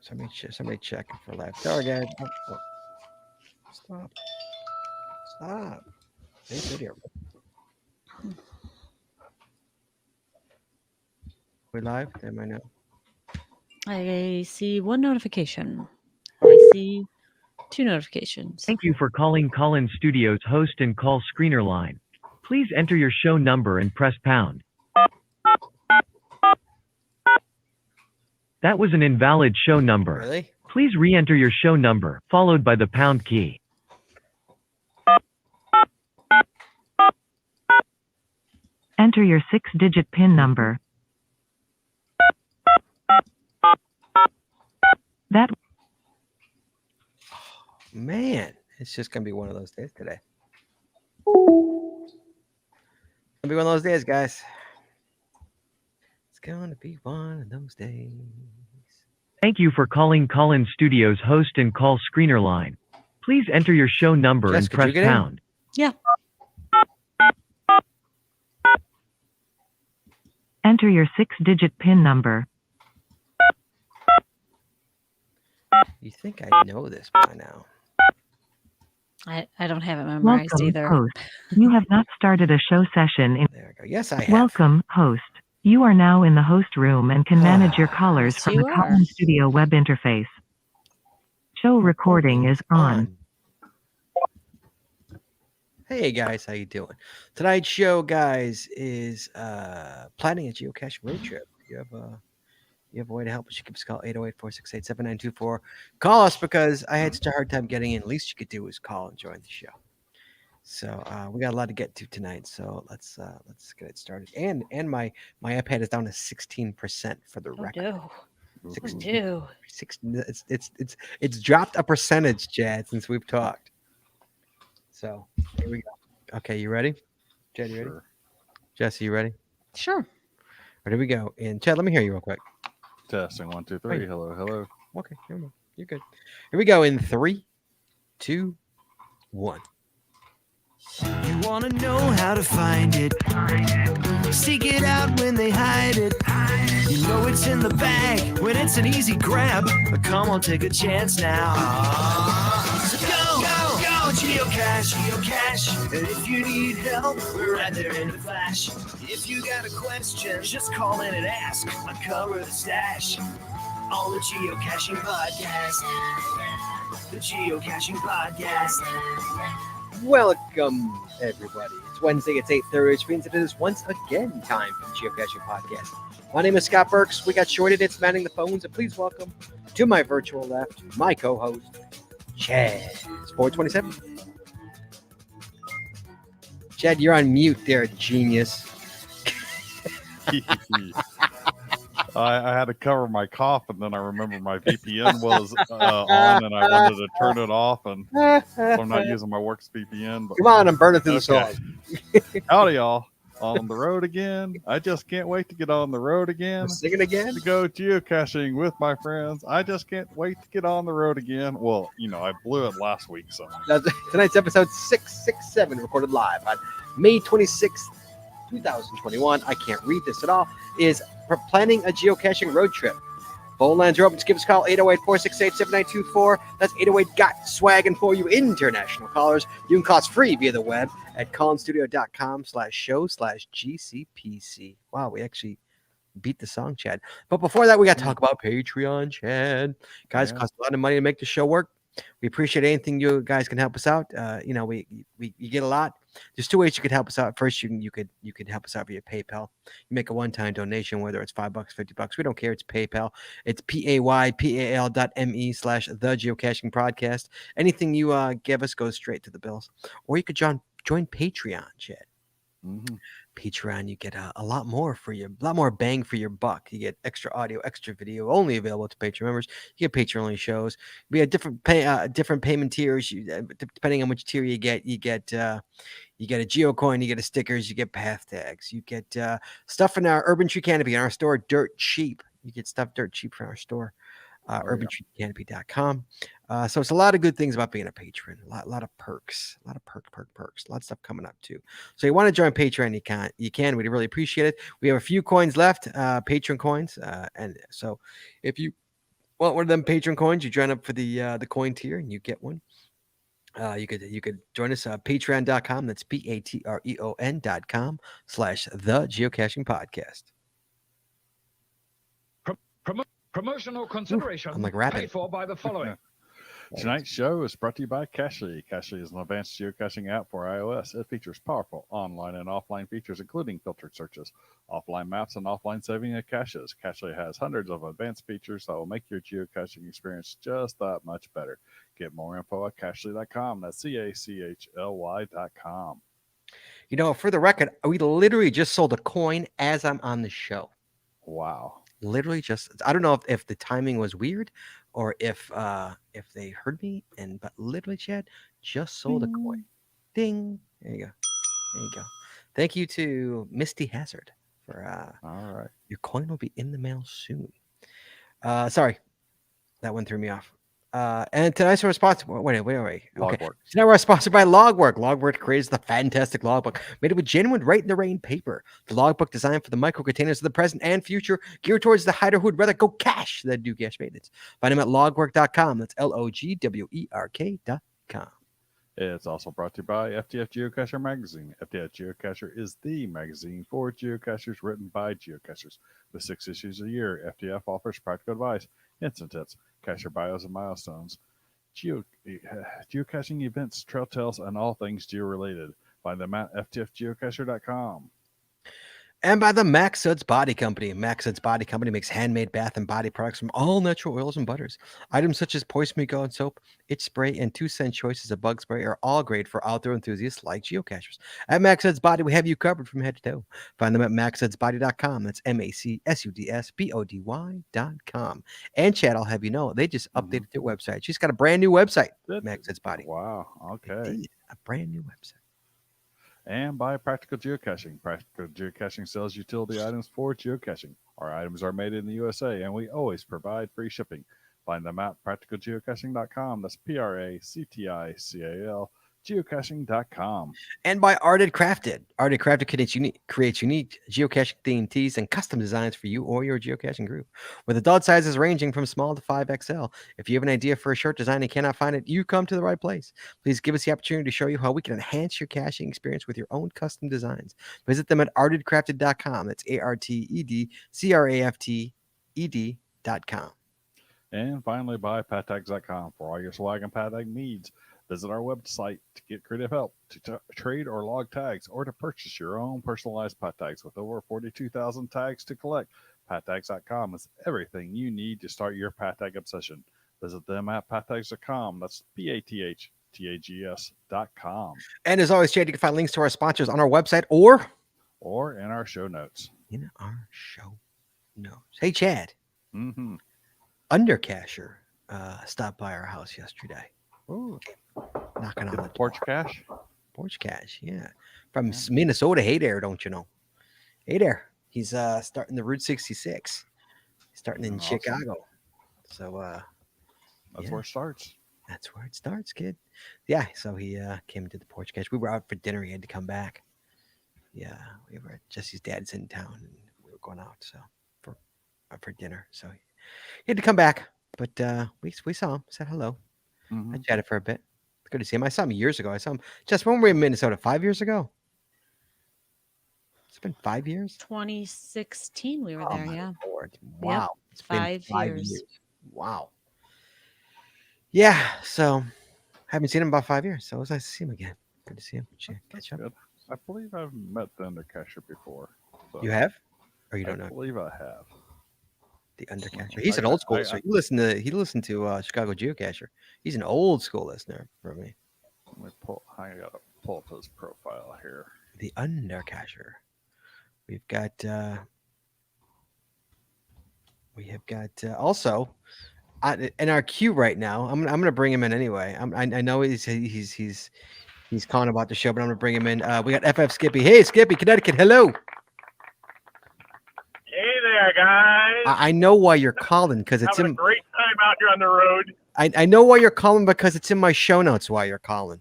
Somebody checking for live target. Stop. Stop. Save video. We live? Am I now? I see one notification. I see two notifications. Thank you for calling Collins Studios host and call screener line. Please enter your show number and press pound. That was an invalid show number. Really? Please re-enter your show number, followed by the pound key. Enter your 6-digit PIN number. That Man, it's just gonna be one of those days today. It's gonna be one of those days, guys. It's gonna be one of those days. Thank you for calling Collins Studios host and call screener line. Please enter your show number Jess, and could press you get in? pound. Yeah. enter your 6-digit PIN number. You think I know this by now? I don't have it memorized Welcome, either. host. You have not started a show session in. There we go. Yes, I have. Welcome, host. You are now in the host room and can manage your callers Yes, from you the are. Collins Studio web interface. Show recording is on. Hey guys, how you doing? Tonight's show, guys, is planning a geocache road trip. You have a way to help us. You can just call 808-468-7924. Call us because I had such a hard time getting in. Least you could do is call and join the show. So we got a lot to get to tonight. So let's get it started. And my iPad is down to 16% for the Oh, record. no. 16, No. 16 it's dropped a percentage, Chad, since we've talked. So here we go. Okay, you ready? Chad, you ready? Sure. Jesse, you ready? Sure. Ready we go. And Chad, let me hear you real quick. Testing 1, 2, 3. Wait. Hello, hello. Okay, never mind. You're good. Here we go in 3, 2, 1. You wanna know how to find it. Seek it out when they hide it. You know it's in the bag when it's an easy grab. But come on, take a chance now. So go, geocache. And if you need help, we're right there in a flash. If you got a question, just call in and ask. Uncover the stash. On the Geocaching Podcast. The Geocaching Podcast. Welcome, everybody. It's Wednesday, it's 8:30, which means it is once again time for the Geocaching Podcast. My name is Scott Burks. We got Shorty It's manning the phones, and please welcome to my virtual left, my co-host, Chad. It's 427. Chad, you're on mute there, genius. I had to cover my cough, and then I remember my VPN was on, and I wanted to turn it off, and so I'm not using my work's VPN. But Come on, I'm burning through the Okay. song. Howdy, y'all. On the road again. I just can't wait to get on the road again. We're singing again? To go geocaching with my friends. I just can't wait to get on the road again. Well, I blew it last week, so Tonight's episode 667, recorded live on May 26th, 2021. I can't read this at all. Is planning a geocaching road trip. Phone lines are open. Just give us a call, 808-468-7924. That's 808-GOT-SWAGGIN' for you international callers. You can call us free via the web at collinstudio.com/show/GCPC. Wow, we actually beat the song, Chad. But before that, we got to talk about Patreon, Chad. Guys, it costs a lot of money to make the show work. We appreciate anything you guys can help us out. We get a lot. There's two ways you could help us out. First, you could help us out via PayPal. You make a one-time donation, whether it's $5, $50. We don't care. It's PayPal. It's paypal.me/the geocaching podcast. Anything you give us goes straight to the bills. Or you could join Patreon, Chad. Patreon, you get a lot more bang for your buck. You get extra audio, extra video, only available to Patreon members. You get Patreon-only shows. We have different payment tiers. Depending on which tier you get a geocoin, you get a stickers, you get path tags, you get stuff in our Urban Tree Canopy in our store, dirt cheap. You get stuff dirt cheap from our store, urbantreecanopy.com. So it's a lot of good things about being a patron. A lot of perks, a lot of perks. A lot of stuff coming up too. So you want to join Patreon? You can. We'd really appreciate it. We have a few coins left, Patreon coins, and so if you Well, one of them Patreon coins, you join up for the coin tier and you get one. You could join us at patreon.com. That's patreon.com/the geocaching podcast. Promotional consideration I'm like rapping. paid for by the following. Tonight's show is brought to you by Cachly. Cachly is an advanced geocaching app for iOS. It features powerful online and offline features, including filtered searches, offline maps, and offline saving of caches. Cachly has hundreds of advanced features that will make your geocaching experience just that much better. Get more info at cachly.com. That's CACHLY.com. You know, for the record, we literally just sold a coin as I'm on the show. Wow. Literally just, I don't know if the timing was weird or if they heard me, but literally, Chad, just sold a coin. Ding. There you go. There you go. Thank you to Misty Hazard for All right. your coin will be in the mail soon. Sorry, that one threw me off. And tonight's responsible. Wait. Okay. Logwork. So now we're sponsored by Logwork. Logwork creates the fantastic logbook made with genuine Right in the Rain paper. The logbook designed for the micro containers of the present and future, geared towards the hider who'd rather go cash than do cash maintenance. Find them at logwork.com. That's LOGWERK.com. It's also brought to you by FTF Geocacher Magazine. FTF Geocacher is the magazine for geocachers written by geocachers. With 6 issues a year, FTF offers practical advice, instant tips, cacher bios and milestones, geocaching events, trail tales, and all things geo-related. Find them at ftfgeocacher.com. And by the Max Suds Body Company. Max Suds Body Company makes handmade bath and body products from all natural oils and butters. Items such as Poise Me Go and soap, itch spray, and 2-cent choices of bug spray are all great for outdoor enthusiasts like geocachers. At Max Suds Body, we have you covered from head to toe. Find them at maxsudsbody.com. That's MACSUDSBODY.com. And Chad, I'll have you know, they just updated their website. She's got a brand new website, Max Suds Body. Wow. Okay. Indeed, a brand new website. And by Practical Geocaching. Practical Geocaching sells utility items for geocaching. Our items are made in the USA, and we always provide free shipping. Find them at practicalgeocaching.com. That's PRACTICAL geocaching.com. And by Arted Crafted. Arted Crafted creates unique geocaching themed tees and custom designs for you or your geocaching group. With adult sizes ranging from small to 5XL. If you have an idea for a shirt design and cannot find it, you come to the right place. Please give us the opportunity to show you how we can enhance your caching experience with your own custom designs. Visit them at artedcrafted.com. That's ARTEDCRAFTED.com. And finally, by pattags.com for all your swag and pattag needs. Visit our website to get creative help, to trade or log tags, or to purchase your own personalized pat tags with over 42,000 tags to collect. Pattags.com is everything you need to start your pat tag obsession. Visit them at pattags.com. That's PATHTAGS.com. And as always, Chad, you can find links to our sponsors on our website or in our show notes. In our show notes. Hey, Chad. Mm-hmm. Undercacher stopped by our house yesterday. Ooh. Knocking on the Porch door. cache? Porch Cache, yeah. From Minnesota. Hey there, don't you know? Hey there. He's starting the Route 66. He's starting in Awesome. Chicago. So That's where it starts. That's where it starts, kid. Yeah, so he came to the Porch Cache. We were out for dinner. He had to come back. Yeah, we were at Jesse's dad's in town, and we were going out for dinner. So he had to come back, but we saw him, said hello. Mm-hmm. I chatted for a bit. It's good to see him. I saw him years ago. I saw him just when we were in Minnesota, 5 years ago. It's been 5 years. 2016 we were there, my yeah. Lord. Wow. It's been 5 years. Wow. Yeah. So haven't seen him about 5 years. So it was nice to see him again. Good to see him. Catch up. Good. I believe I've met the Undercacher before. So You have? Or you don't I know? believe I have. The Undercacher. He's an old school listener. He listened to Chicago Geocacher. He's an old school listener for me. Let me I gotta pull up his profile here. The Undercacher. We've got also in our queue right now. I'm gonna bring him in anyway. I know he's calling about the show, but I'm gonna bring him in. We got FF Skippy. Hey Skippy, Connecticut. Hello. Hey there, guys. I know why you're calling because it's Having a great time out here on the road. I know why you're calling because it's in my show notes. Why you're calling?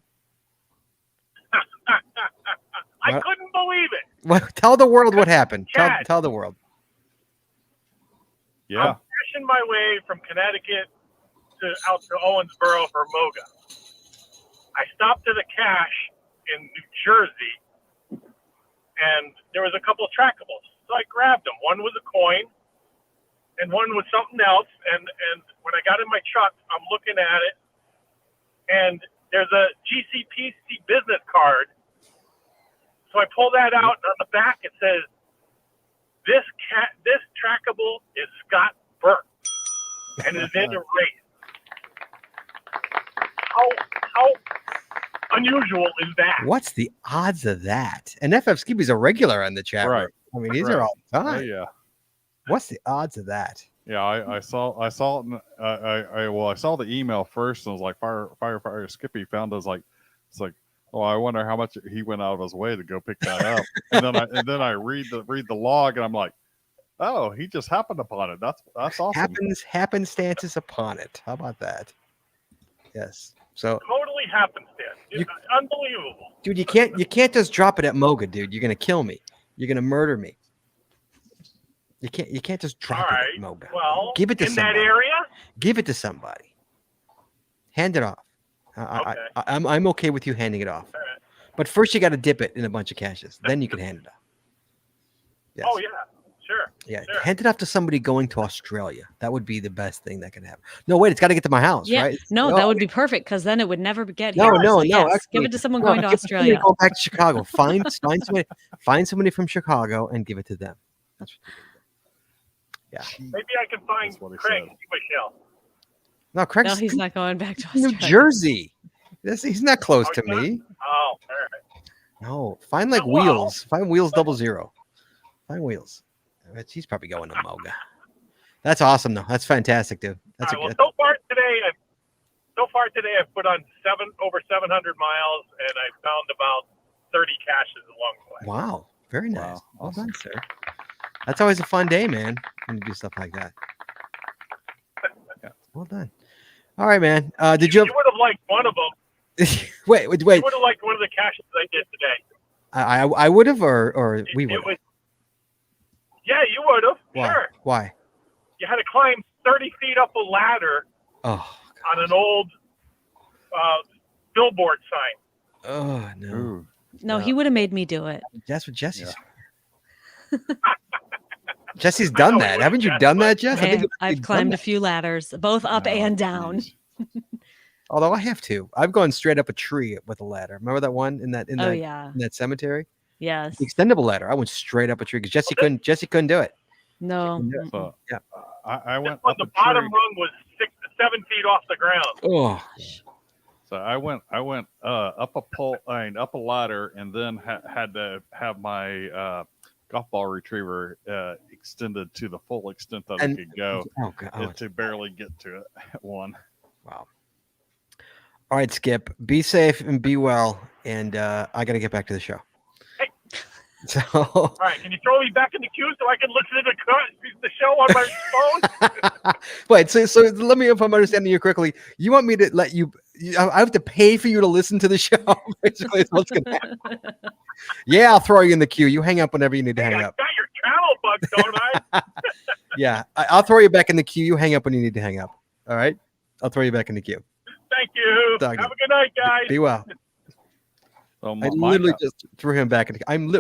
I couldn't believe it. Well, tell the world what happened. Chad. Tell the world. Yeah. I'm pushing my way from Connecticut out to Owensboro for Moga. I stopped at a cache in New Jersey, and there was a couple of trackables. So I grabbed them. One was a coin, and one was something else. And when I got in my truck, I'm looking at it, and there's a GCPC business card. So I pull that out, and on the back it says, this trackable is Scott Burke, and is in a race. How unusual is that? What's the odds of that? And FF Skippy's a regular on the chat Right. room. I mean, he's there all the Oh time. yeah. What's the odds of that? Yeah, I saw it. I saw the email first, and it was like firefighter Skippy found us like, it's like, oh, I wonder how much he went out of his way to go pick that up. and then I read the log, and I'm like, oh, he just happened upon it. That's awesome. Happenstances upon it. How about that? Yes. So, Totally happenstance. It's unbelievable. dude, you can't just drop it at Moga, dude. You're gonna kill me. You're gonna murder me. You can't just drop All it right. at Moga. Well, Give it to in somebody. that area. Give it to somebody. Hand it off. Okay. I'm okay with you handing it off. All right. But first, you got to dip it in a bunch of caches. Then you can hand it off. Yes. Oh yeah, sure. Yeah. Sure. Hand it off to somebody going to Australia. That would be the best thing that could happen. No, wait, it's got to get to my house, Yeah. right? No, Oh, that would be perfect because then it would never get No, here. no, So no, yes, actually, give it to someone no, going to give it Australia. Go back to Chicago. Find somebody from Chicago and give it to them. That's what you do. Maybe I can find That's what he Craig said. Michelle. No, Craig's No, he's not going back to New Australia. Jersey. He's not close Oh, to he's not? me. Oh, all right. No, find like Oh, well. Wheels. Find Wheels 00. Find Wheels. I bet he's probably going to Moga. That's awesome, though. That's fantastic, dude. That's All right, well, so far today, I've put on over 700 miles, and I found about 30 caches along the way. wow, very nice. Wow, Well awesome. done, sir. That's always a fun day, man. When you do stuff like that. Yeah. Well done. All right, man. Did you? You would have liked one of them. wait. You would have liked one of the caches I did today. I would have, or we It would. was, yeah, you would have. Why? Sure. Why? You had to climb 30 feet up a ladder Oh. on an old billboard sign. Oh no. Ooh. No, he would have made me do it. That's what Jesse's. Yeah. Jesse's I done know that. it Haven't you would've done been, that, Jess? I think I've you've climbed done a few ladders, both up No, and down. geez. Although I have to. I've gone straight up a tree with a ladder. Remember that one in that Oh yeah, in that cemetery? yes. The extendable ladder. I went straight up a tree because Jesse couldn't do it. No, Couldn't do it. So Yeah. I went When up the a bottom tree. rung was 6 to 7 feet off the ground. Oh, So I went up a ladder, and then had to have my golf ball retriever extended to the full extent that And- it could go, oh god. Oh, to barely get to it. One. wow. All right, Skip. Be safe and be well. And I got to get back to the show. Hey. So All right, can you throw me back in the queue so I can listen to the show on my phone? wait. So let me, if I'm understanding you correctly, you want me to let you? I have to pay for you to listen to the show. Basically, is what's gonna happen. Yeah, I'll throw you in the queue. You hang up whenever you need to Hey, hang I up. got your channel bugs, don't I? Yeah, I'll throw you back in the queue. You hang up when you need to hang up. All right, I'll throw you back in the queue. Thank you. Doggy. Have a good night, guys. Be well. So I mine literally got, just threw him back.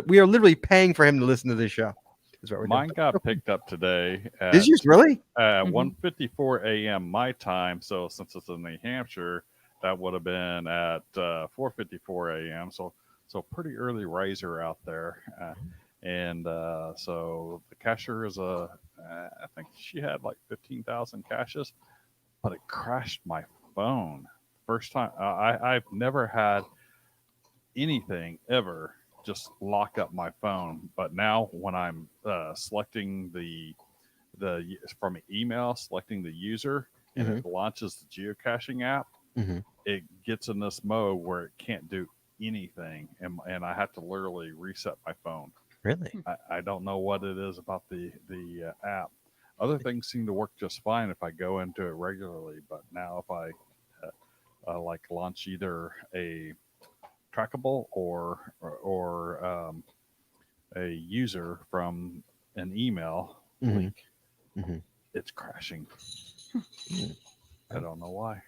We are literally paying for him to listen to this show. Is what we're mine doing. got picked up today at Is yours really? Mhm. 1:54 a.m. my time. So since it's in New Hampshire, that would have been at 4:54 a.m. So pretty early riser out there. And so the cashier is I think she had like 15,000 caches, but it crashed my phone. First time I've never had anything ever just lock up my phone, but now when I'm selecting the from an email, selecting the user, and it launches the geocaching app, Mhm. it gets in this mode where it can't do anything, and I have to literally reset my phone. Really? I don't know what it is about the app. Other things seem to work just fine if I go into it regularly, but now if I like launch either a trackable or a user from an email Mhm. link, Mhm. It's crashing. Hmm. I don't know why.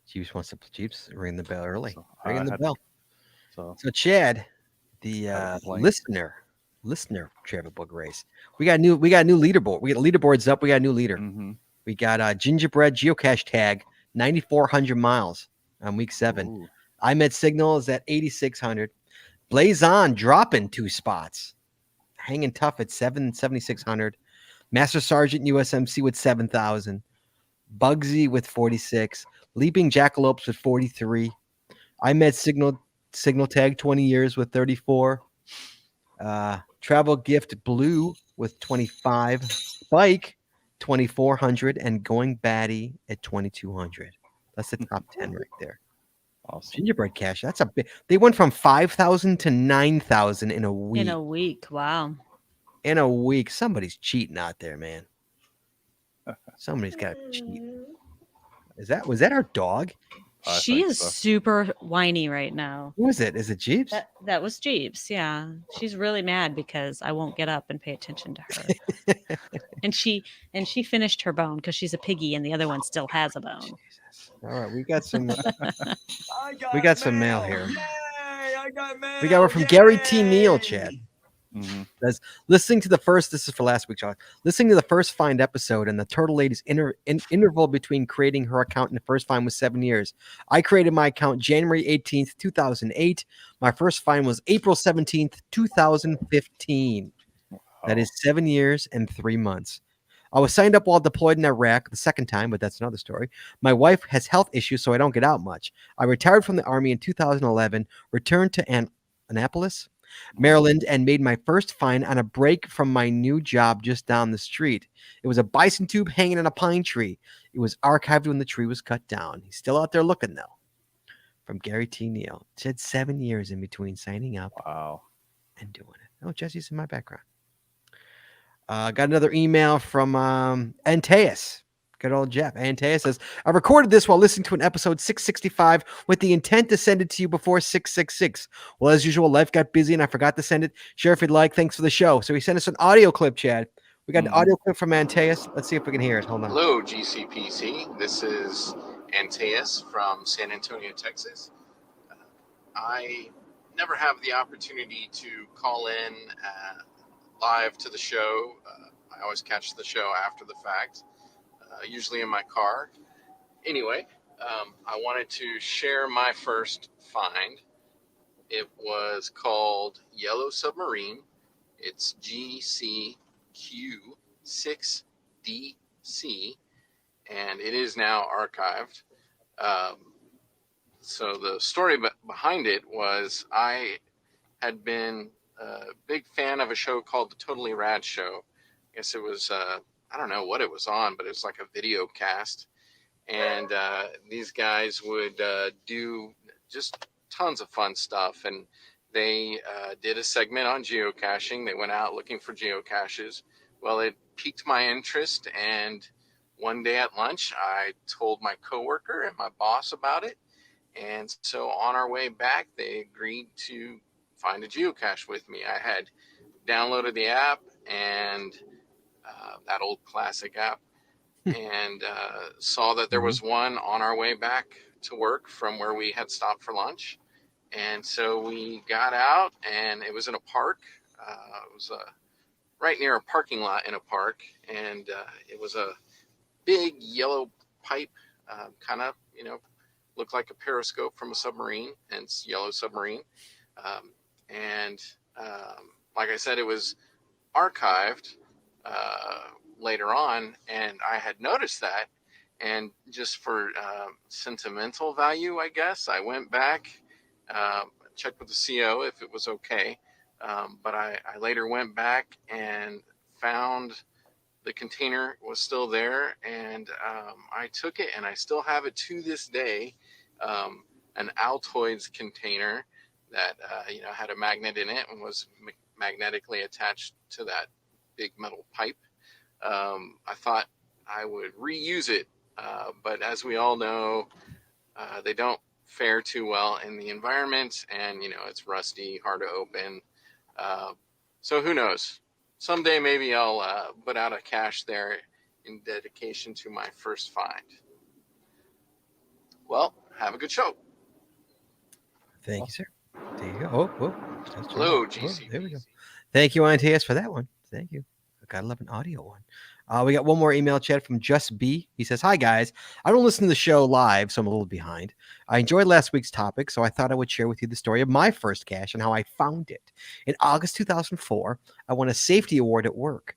Jeeps wants to Jeeps ring the bell early. So Ringing I the had- bell. So So Chad, the Had a complaint. listener travel book race. We got a new leaderboard. We got leaderboards up. We got a new leader. mm-hmm. We got gingerbread geocache tag 9,400 miles on week 7. Ooh. I met Signal is at 8,600. Blaze on dropping 2 spots, hanging tough at 7,600. Master Sergeant USMC with 7,000. Bugsy with 46. Leaping Jackalopes with 43. I met Signal Tag 20 years with 34. Travel Gift Blue with 25. Spike 2,400 and Going Batty at 2,200. That's the top 10 right there. Awesome. Gingerbread Cash. That's a big. They went from 5,000 to 9,000 in a week. In a week. Wow. In a week. Somebody's cheating out there, man. Somebody's got to cheat. Was that our dog? I She think is so. super whiny right now. Who is it? Is it Jeeps? That was Jeeps, yeah. She's really mad because I won't get up and pay attention to her. and she finished her bone because she's a piggy and the other one still has a bone. Jesus. All right, we got some mail here. We got one from Gary T. Neal, Chad. Mm-hmm. Says, listening to the first, this is for last week, Charlie. Listening to the first find episode and the Turtle Lady's interval between creating her account and the first find was 7 years. I created my account January 18th, 2008. My first find was April 17th, 2015. That is 7 years and 3 months. I was signed up while deployed in Iraq the second time, but that's another story. My wife has health issues, so I don't get out much. I retired from the Army in 2011, returned to Annapolis, Maryland, and made my first find on a break from my new job just down the street. It was a bison tube hanging in a pine tree. It was archived when the tree was cut down. He's still out there looking, though. From Gary T. Neal. It said 7 years in between signing up Wow. and doing it. Oh, Jesse's in my background. Got another email from Antaeus. Good old Jeff. Antaeus says, I recorded this while listening to an episode 665 with the intent to send it to you before 666. Well, as usual, life got busy and I forgot to send it. Share if you'd like. Thanks for the show. So he sent us an audio clip, Chad. We got an audio clip from Antaeus. Let's see if we can hear it. Hold on. Hello, GCPC. This is Antaeus from San Antonio, Texas. I never have the opportunity to call in live to the show. I always catch the show after the fact, usually in my car. Anyway, I wanted to share my first find. It was called Yellow Submarine. It's GCQ6DC, and it is now archived. So the story behind it was I had been a big fan of a show called The Totally Rad Show. I guess it was, I don't know what it was on, but it was like a video cast. And these guys would do just tons of fun stuff. And they did a segment on geocaching. They went out looking for geocaches. Well, it piqued my interest. And one day at lunch, I told my coworker and my boss about it. And so on our way back, they agreed to find a geocache with me. I had downloaded the app and that old classic app and saw that there was one on our way back to work from where we had stopped for lunch. And so we got out and it was in a park. It was right near a parking lot in a park. And it was a big yellow pipe, kind of, looked like a periscope from a submarine, hence Yellow Submarine. Like I said, it was archived later on, and I had noticed that. And just for sentimental value, I guess, I went back, checked with the CO if it was okay. But I later went back and found the container was still there, and I took it, and I still have it to this day. An Altoids container that had a magnet in it and was magnetically attached to that big metal pipe. I thought I would reuse it, but as we all know, they don't fare too well in the environment, and it's rusty, hard to open. So who knows? Someday maybe I'll put out a cache there in dedication to my first find. Well, have a good show. Thank you, sir. There you go. Oh, that's Hello, right. Oh, there we go. GCPC. Thank you, INTS, for that one. Thank you. I gotta love an audio one. We got one more email chat from Just B. He says, "Hi guys, I don't listen to the show live, so I'm a little behind. I enjoyed last week's topic, so I thought I would share with you the story of my first cache and how I found it. In August 2004, I won a safety award at work.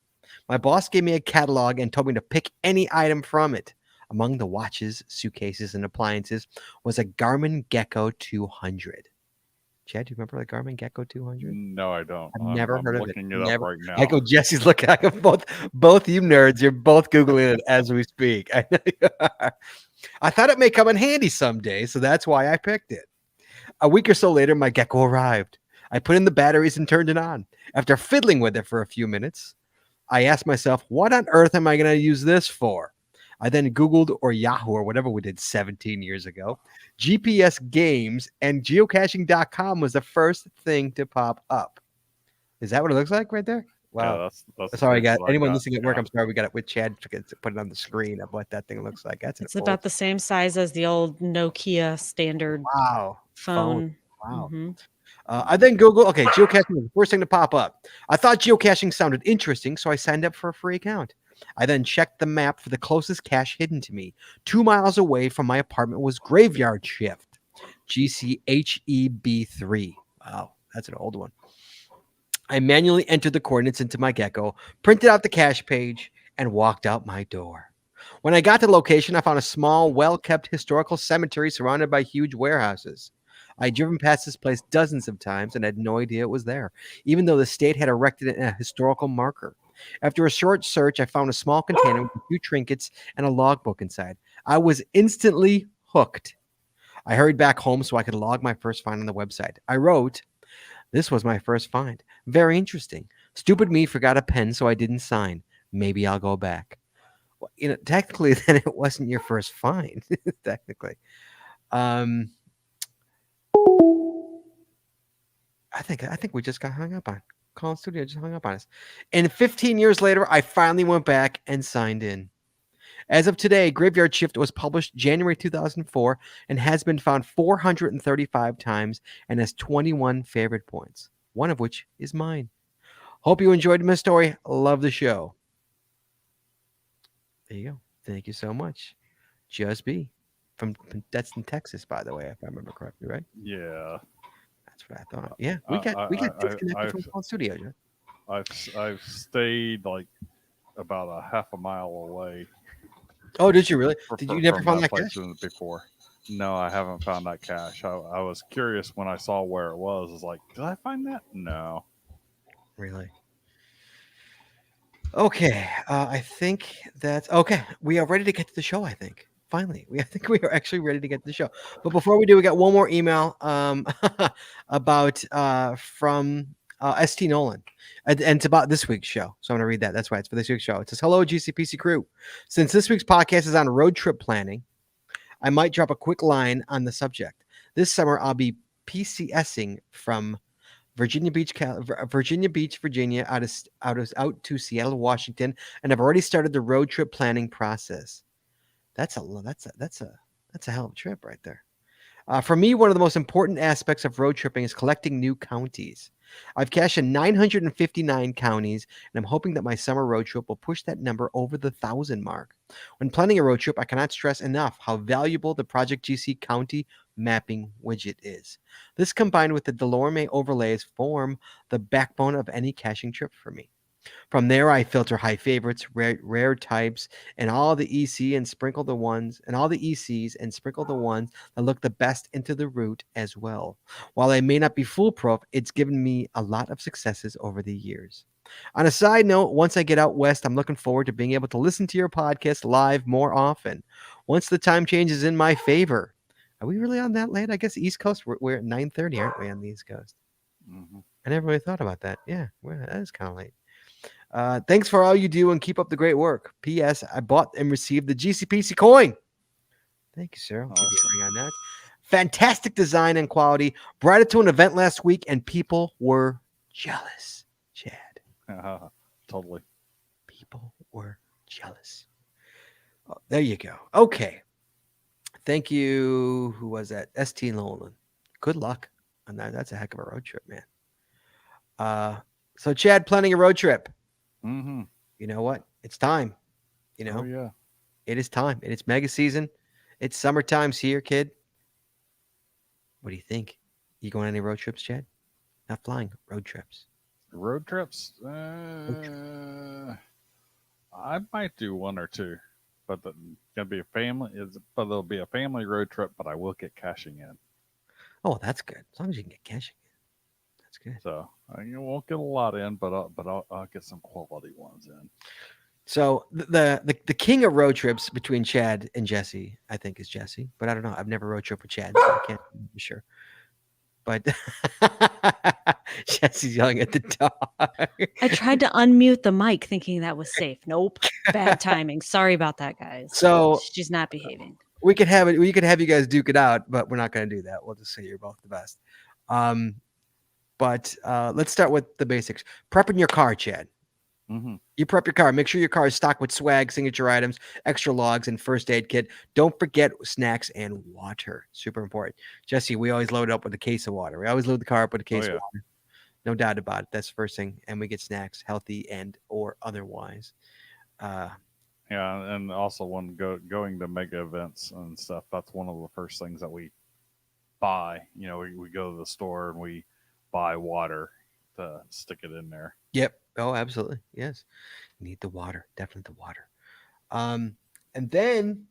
My boss gave me a catalog and told me to pick any item from it. Among the watches, suitcases, and appliances was a Garmin Gecko 200. Chad, do you remember the Garmin Gecko 200? No, I don't. I've never I'm heard of it. looking it up Never. right now. I go, Jesse's looking. I go, both you nerds, you're both Googling it as we speak. I know you are. I thought it may come in handy someday, so that's why I picked it. A week or so later, my Gecko arrived. I put in the batteries and turned it on. After fiddling with it for a few minutes, I asked myself, what on earth am I going to use this for? I then Googled or Yahoo or whatever we did 17 years ago. GPS games and geocaching.com was the first thing to pop up. Is that what it looks like right there? Wow. Yeah, that's the Sorry, picture guys. I Anyone got. listening at work, Yeah. I'm sorry we got it with Chad to put it on the screen of what that thing looks like. That's It's about the same size as the old Nokia standard wow phone. Wow. Mhm. I then Google, okay, geocaching was the first thing to pop up. I thought geocaching sounded interesting, so I signed up for a free account. I then checked the map for the closest cache hidden to me. 2 miles away from my apartment was Graveyard Shift, GCHEB3. Wow, that's an old one. I manually entered the coordinates into my Gecko, printed out the cache page, and walked out my door. When I got to the location, I found a small, well-kept historical cemetery surrounded by huge warehouses. I'd driven past this place dozens of times and had no idea it was there, even though the state had erected a historical marker. After a short search, I found a small container with a few trinkets and a logbook inside. I was instantly hooked. I hurried back home so I could log my first find on the website. I wrote, "This was my first find. Very interesting. Stupid me forgot a pen, so I didn't sign. Maybe I'll go back." Well, technically, then it wasn't your first find. Technically, I think we just got hung up on. Colin Studio just hung up on us. And 15 years later, I finally went back and signed in. As of today, Graveyard Shift was published January 2004 and has been found 435 times and has 21 favorite points, one of which is mine. Hope you enjoyed my story. Love the show. There you go. Thank you so much. Just B. That's in Texas, by the way, if I remember correctly, right? Yeah. That's what I thought. Yeah, we got disconnected from Call Studio. Yeah. I've stayed like about a half a mile away. Oh, did you really? Did you never find that place cache before? No, I haven't found that cache. I was curious when I saw where it was. I was like, did I find that? No. Really? Okay, I think that's okay. We are ready to get to the show. I think finally, I think we are actually ready to get to the show. But before we do, we got one more email about from ST Nolan, and it's about this week's show. So I'm gonna read that. That's why it's for this week's show. It says, "Hello, GCPC crew. Since this week's podcast is on road trip planning, I might drop a quick line on the subject. This summer, I'll be PCSing from Virginia Beach, Virginia, out to Seattle, Washington, and I've already started the road trip planning process. That's a hell of a trip right there. For me, one of the most important aspects of road tripping is collecting new counties. I've cached in 959 counties, and I'm hoping that my summer road trip will push that number over the 1,000 mark. When planning a road trip, I cannot stress enough how valuable the Project GC County mapping widget is. This combined with the Delorme overlays form the backbone of any caching trip for me. From there, I filter high favorites, rare types, and all the ECs and sprinkle the ones that look the best into the route as well. While I may not be foolproof, it's given me a lot of successes over the years. On a side note, once I get out west, I'm looking forward to being able to listen to your podcast live more often. Once the time changes in my favor. Are we really on that late? I guess East Coast, we're at 9:30, aren't we, on the East Coast? Mm-hmm. I never really thought about that. Yeah, that is kind of late. Thanks for all you do and keep up the great work. P.S. I bought and received the GCPC coin. Thank you, sir. I'll give you a ring on that. Fantastic design and quality. Brought it to an event last week and people were jealous. Chad. Totally. People were jealous. Oh, there you go. Okay. Thank you. Who was that? ST Nolan. Good luck on that. That's a heck of a road trip, man. So Chad, planning a road trip. Mm-hmm. You know what? It's time. You know, Oh yeah. it is time. And it's mega season. It's summer times here, kid. What do you think? You going on any road trips, Chad? Not flying, road trips. Road trips. Road trip. I might do one or two, but gonna be a family. But there'll be a family road trip. But I will get caching in. Oh, that's good. As long as you can get caching. That's good. So you won't get a lot in, but I'll get some quality ones in. So the king of road trips between Chad and Jesse, I think, is Jesse. But I don't know. I've never road trip with Chad, so I can't be sure. But Jesse's yelling at the dog. I tried to unmute the mic thinking that was safe. Nope. Bad timing. Sorry about that, guys. So she's not behaving. we could have it. We could have you guys duke it out, but we're not going to do that. We'll just say you're both the best. But let's start with the basics. Prepping your car, Chad. Mm-hmm. You prep your car. Make sure your car is stocked with swag, signature items, extra logs, and first aid kit. Don't forget snacks and water. Super important. Jesse, we always load up with a case of water. We always load the car up with a case of water. No doubt about it. That's the first thing. And we get snacks, healthy and or otherwise. Yeah, and also when going to mega events and stuff, that's one of the first things that we buy. You know, we go to the store and we buy water to stick it in there. Yep. Oh, absolutely. Yes. Need the water. Definitely the water. And then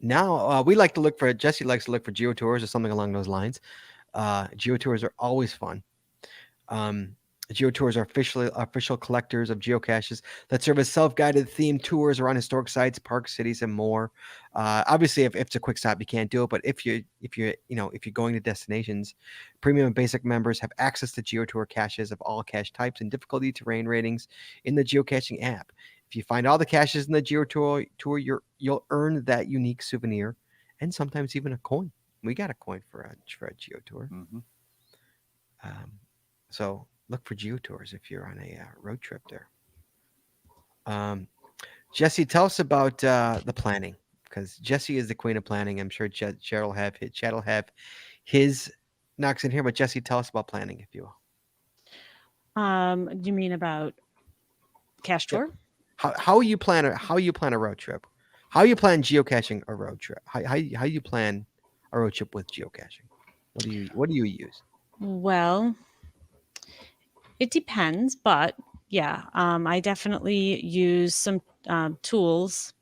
now we like to look for, Jesse likes to look for geotours or something along those lines. Geotours are always fun. Geotours are official collectors of geocaches that serve as self-guided themed tours around historic sites, parks, cities, and more. Obviously, if it's a quick stop, you can't do it. But if you're going to destinations, premium and basic members have access to geotour caches of all cache types and difficulty terrain ratings in the geocaching app. If you find all the caches in the geotour, you'll earn that unique souvenir and sometimes even a coin. We got a coin for a geotour. Mm-hmm. So look for geotours if you're on a road trip there. Jesse, tell us about the planning, because Jesse is the queen of planning. I'm sure Chad will have his knocks in here, but Jesse, tell us about planning, if you will. Do you mean about cache tour? How you plan a road trip? How you plan geocaching a road trip? How you plan a road trip with geocaching? What do you use? Well, it depends, but yeah, I definitely use some tools.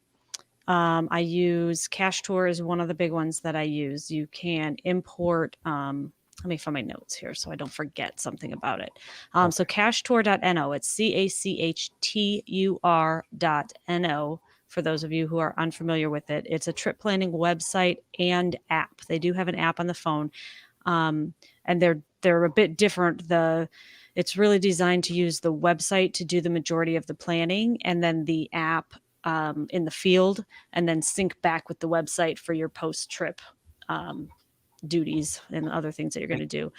I use Cache Tour is one of the big ones that I use. You can import. Let me find my notes here so I don't forget something about it. So cachetour.no. It's cachtur.no. For those of you who are unfamiliar with it, it's a trip planning website and app. They do have an app on the phone, and they're a bit different. It's really designed to use the website to do the majority of the planning, and then the app in the field, and then sync back with the website for your post-trip duties and other things that you're going to do.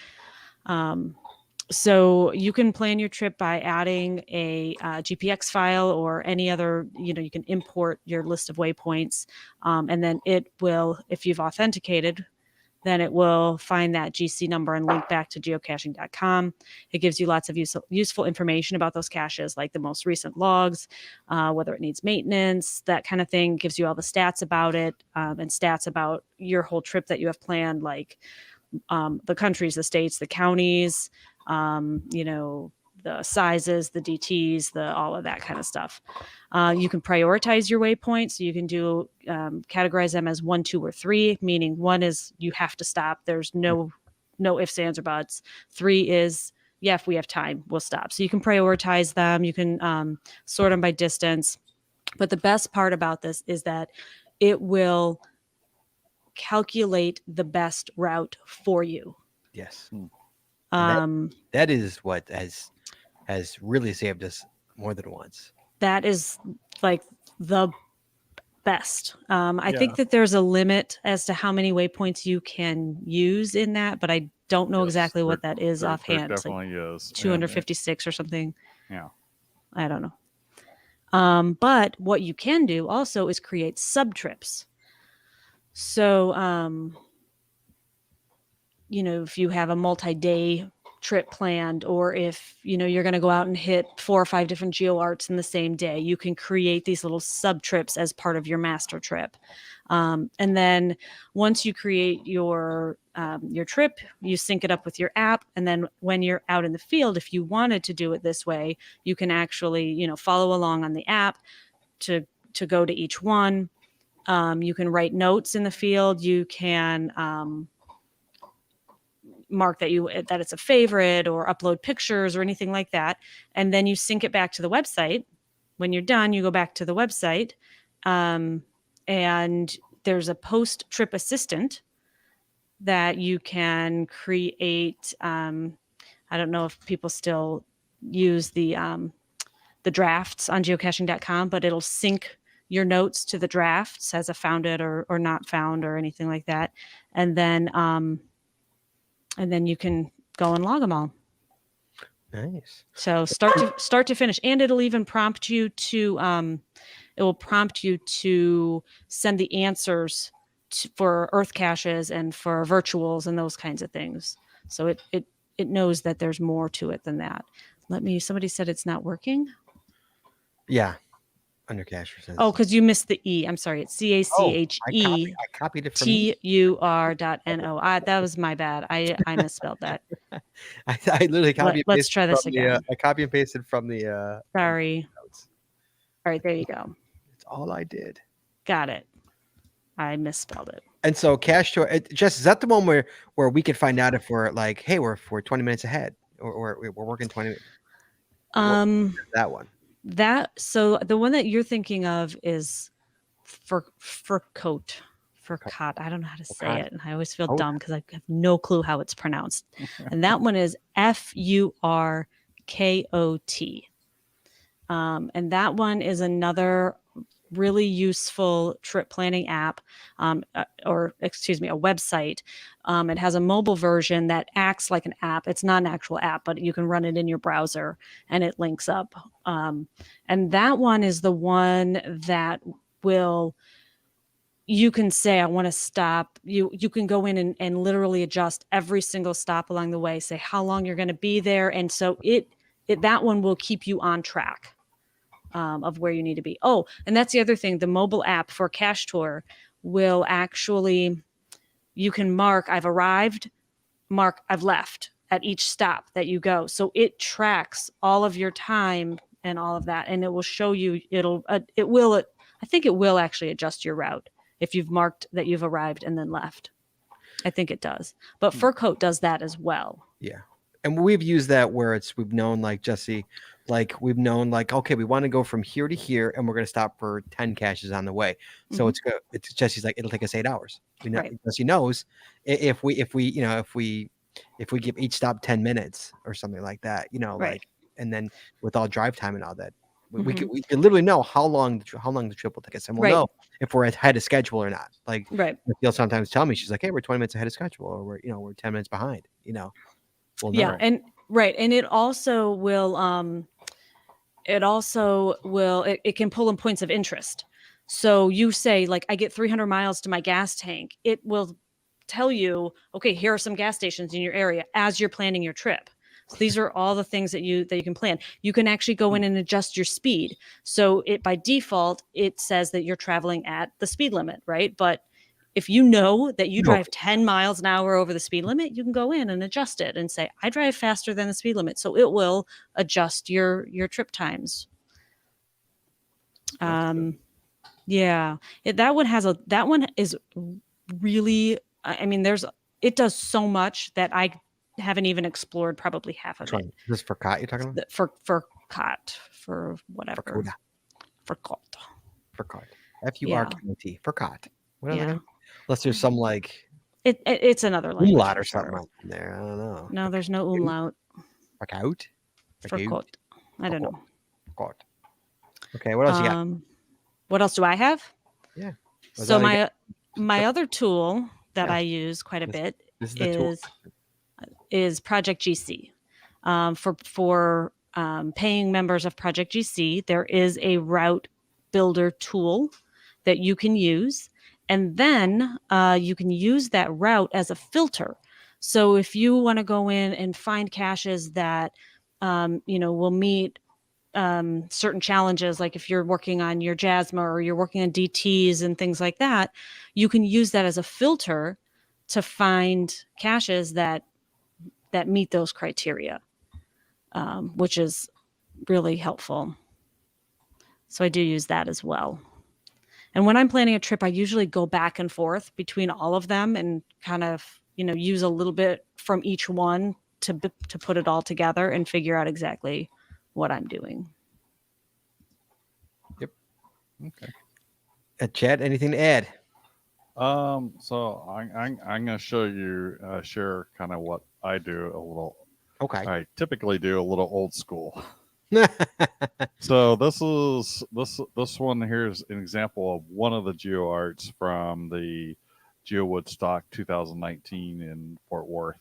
So you can plan your trip by adding a GPX file or any other, you can import your list of waypoints, and then it will, if you've authenticated, then it will find that GC number and link back to geocaching.com. It gives you lots of useful information about those caches, like the most recent logs, whether it needs maintenance, that kind of thing. It gives you all the stats about it, and stats about your whole trip that you have planned, like the countries, the states, the counties, the sizes, the DTs, all of that kind of stuff. You can prioritize your waypoints. So you can do categorize them as 1, 2, or 3, meaning 1 is you have to stop. There's no ifs, ands, or buts. 3 is, yeah, if we have time, we'll stop. So you can prioritize them. You can sort them by distance. But the best part about this is that it will calculate the best route for you. Yes. That is what has really saved us more than once. That is like the best. I think that there's a limit as to how many waypoints you can use in that, but I don't know exactly what that is offhand. There definitely is. 256 or something. Yeah. I don't know. But what you can do also is create sub trips. So, if you have a multi-day trip planned, or if you're going to go out and hit 4 or 5 different GeoArts in the same day, you can create these little sub trips as part of your master trip. And then once you create your trip, you sync it up with your app, and then when you're out in the field, if you wanted to do it this way, you can actually follow along on the app to go to each one. You can write notes in the field. You can mark that it's a favorite, or upload pictures or anything like that, and then you sync it back to the website. When you're done, you go back to the website, and there's a post trip assistant that you can create. I don't know if people still use the drafts on geocaching.com, but it'll sync your notes to the drafts as a found it or not found or anything like that, and then you can go and log them all. Nice. So start to finish, and it'll even prompt you to send the answers for earth caches and for virtuals and those kinds of things. So it knows that there's more to it than that. Somebody said it's not working. Yeah. Under Cacher says. Oh, because you missed the E. I'm sorry. It's CACHE. I copied it from TUR.NO. That was my bad. I misspelled that. I literally copied. Let's try this again. I copy and pasted from the. Sorry. All right, there you go. That's all I did. Got it. I misspelled it. And so Cache Tour, Jess, is that the one where we could find out if we're like, hey, we're 20 minutes ahead, or we're working 20 minutes? That one. So the one that you're thinking of is Furcoat. I don't know how to say it, and I always feel dumb because I have no clue how it's pronounced. And that one is FURKOT. And that one is another really useful trip planning app, a website. It has a mobile version that acts like an app. It's not an actual app, but you can run it in your browser and it links up. And that one is the one that you can say, I want to stop. You can go in and literally adjust every single stop along the way, say how long you're going to be there. And so that one will keep you on track of where you need to be. Oh, and that's the other thing. The mobile app for Cache Tour will actually, you can mark, I've arrived, mark, I've left at each stop that you go. So it tracks all of your time and all of that. And it will show you, I think it will actually adjust your route if you've marked that you've arrived and then left. I think it does. But Furcoat does that as well. Yeah. And we've used that where we've known, like Jesse, we've known okay, we want to go from here to here and we're going to stop for 10 caches on the way. So it's Jesse's like, it'll take us 8 hours. Right. Jesse knows if we give each stop 10 minutes or something like that, right. and then with all drive time and all that, we can literally know how long the trip will take us, and we'll know if we're ahead of schedule or not. She'll sometimes tell me, she's like, hey, we're 20 minutes ahead of schedule, or we're 10 minutes behind, We'll know. Yeah. And it also will it can pull in points of interest. So you say, like, I get 300 miles to my gas tank. It will tell you, okay, here are some gas stations in your area as you're planning your trip. So these are all the things that you can plan. You can actually go in and adjust your speed. So by default, it says that you're traveling at the speed limit, right? But if you know that you drive 10 miles an hour over the speed limit, you can go in and adjust it and say, I drive faster than the speed limit. So it will adjust your trip times. Yeah. That one is really, it does so much that I haven't even explored probably half of it. Is this Furcoat you're talking about? Furcoat, for whatever. Furcoat. Furcoat. Furcoat. Whatever. Unless there's some it's another language umlaut or something in there. I don't know. No, there's no umlaut. Furcoat. I don't know. Furcoat. Okay, what else you got? What else do I have? Yeah. So my other tool that I use quite a bit is Project GC for paying members of Project GC, there is a route builder tool that you can use. And then you can use that route as a filter. So if you want to go in and find caches that, will meet certain challenges, like if you're working on your JASMA or you're working on DTs and things like that, you can use that as a filter to find caches that meet those criteria, which is really helpful. So I do use that as well. And when I'm planning a trip, I usually go back and forth between all of them and kind of, use a little bit from each one to put it all together and figure out exactly what I'm doing. Yep. Okay. Chad, anything to add? So I'm going to show you, share kind of what I do a little. Okay. I typically do a little old school. So this one here is an example of one of the GeoArts from the GeoWoodstock 2019 in Fort Worth.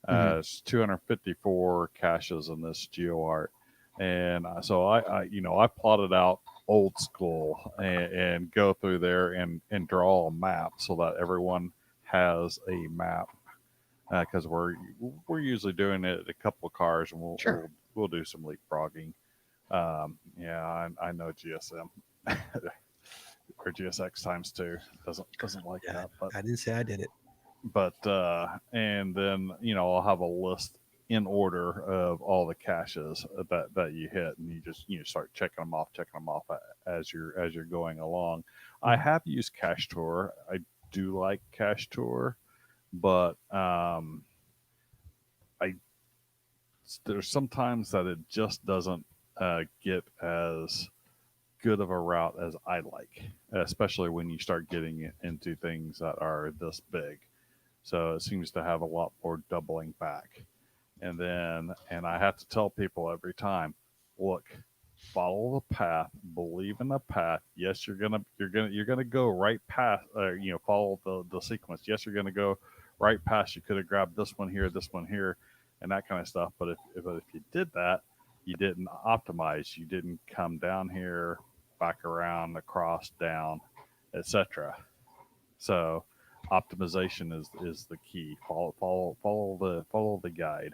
It's 254 caches in this GeoArt, and so I plotted out old school and go through there and draw a map so that everyone has a map, because we're usually doing it at a couple of cars, and we'll do some leapfrogging. Yeah, I know GSM or GSX times 2 doesn't like that, but I didn't say I did it. But and then I'll have a list in order of all the caches that you hit, and you just start checking them off as you're going along. I have used Cache Tour. I do like Cache Tour, but there's sometimes that it just doesn't get as good of a route as I like, especially when you start getting into things that are this big. So it seems to have a lot more doubling back. And I have to tell people every time, look, follow the path, believe in the path. Yes, you're gonna go right past, follow the sequence. Yes, you're gonna go right past. You could have grabbed this one here, and that kind of stuff. But if you did that, you didn't optimize. You didn't come down here, back around, across, down, etc. So optimization is the key. Follow the guide.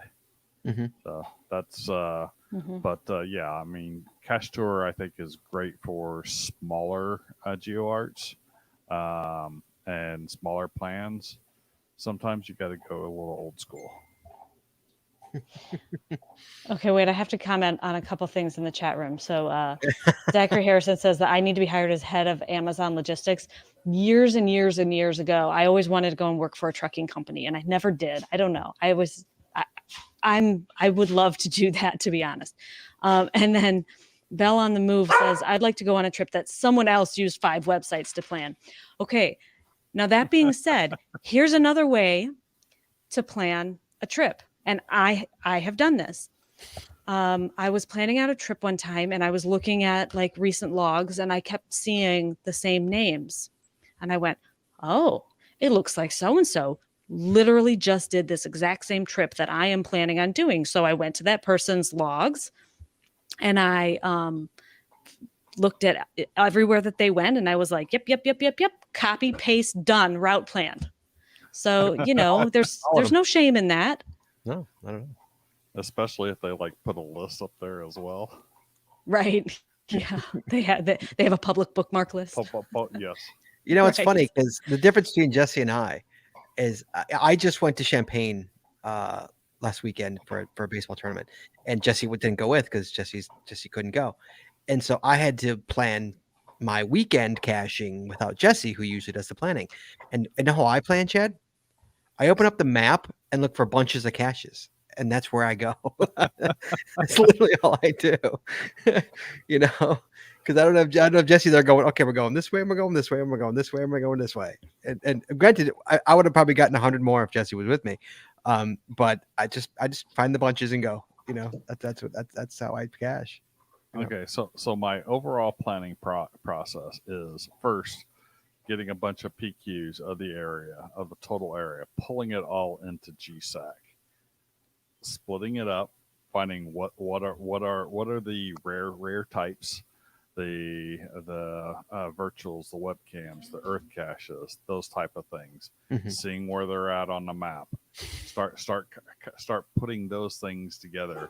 So that's but yeah, I mean, Cache Tour I think is great for smaller GeoArts and smaller plans. Sometimes you got to go a little old school. Okay, wait, I have to comment on a couple things in the chat room. So Zachary Harrison says that I need to be hired as head of Amazon logistics. Years and years and years ago, I always wanted to go and work for a trucking company, and I never did. I don't know. I would love to do that, to be honest. And then Belle on the Move says, I'd like to go on a trip that someone else used 5 websites to plan. Okay, now that being said, here's another way to plan a trip. And I have done this. I was planning out a trip one time, and I was looking at like recent logs, and I kept seeing the same names. And I went, oh, it looks like so-and-so literally just did this exact same trip that I am planning on doing. So I went to that person's logs, and I looked at everywhere that they went, and I was like, yep, copy, paste, done, route planned. So, there's no shame in that. No, I don't know. Especially if they like put a list up there as well. Right. Yeah. They have a public bookmark list. Yes. It's funny because the difference between Jesse and I is I just went to Champaign last weekend for a baseball tournament, and Jesse didn't go with because Jesse couldn't go. And so I had to plan my weekend caching without Jesse, who usually does the planning. And know how I plan, Chad? I open up the map and look for bunches of caches, and that's where I go. That's literally all I do. Because I don't have Jesse there going, okay, we're going this way, and we're going this way, and we're going this way, and we're going this way. And granted, I would have probably gotten 100 more if Jesse was with me. But I just find the bunches and go. That's how I cache. Okay, so my overall planning process is first getting a bunch of PQs of the area, of the total area, pulling it all into GSAC, splitting it up, finding what are the rare types, the virtuals, the webcams, the earth caches, those type of things. Mhm. Seeing where they're at on the map. Start putting those things together.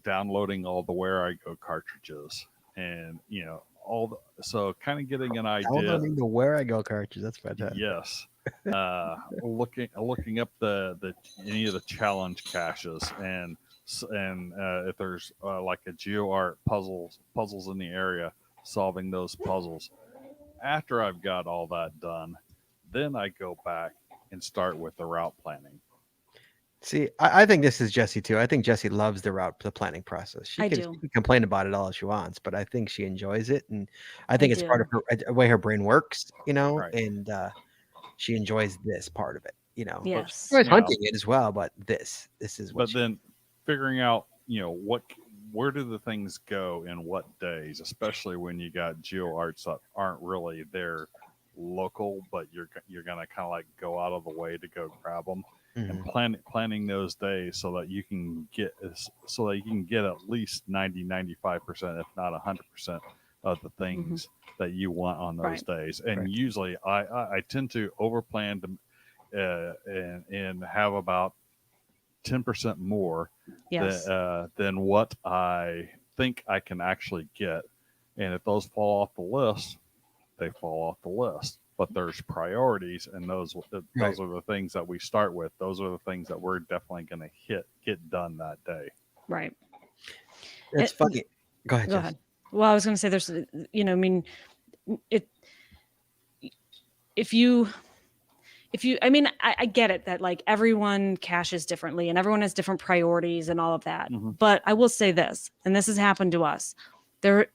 Downloading all the Where I Go cartridges, and so kind of getting an idea. Downloading the Where I Go cartridges. That's fantastic. Yes. Looking up the any of the challenge caches, and if there's like a GeoArt puzzles in the area, solving those puzzles. After I've got all that done, then I go back and start with the route planning. See, I think this is Jessie too. I think Jessie loves the planning process. She I can, do. she can complain about it all she wants, but I think she enjoys it, and I think it's do. part of the way her brain works, Right. and she enjoys this part of it, Yes. She enjoys Yeah. hunting it as well, but this is what But then figuring out, where do the things go in what days, especially when you got GeoArts that aren't really there local, but you're gonna kind of like go out of the way to go grab them. And planning those days so that you can get at least 90-95%, if not 100% of the things that you want on those days. And usually I tend to overplan and have about 10% more Yes. than what I think I can actually get. And if those fall off the list, they fall off the list. But there's priorities, and those are the things that we start with. Those are the things that we're definitely going to get done that day. Right. It's funny. Go ahead. Go Jess. ahead. Well, I was going to say there's, I mean, I get it that like everyone caches differently and everyone has different priorities and all of that. But I will say this, and this has happened to us.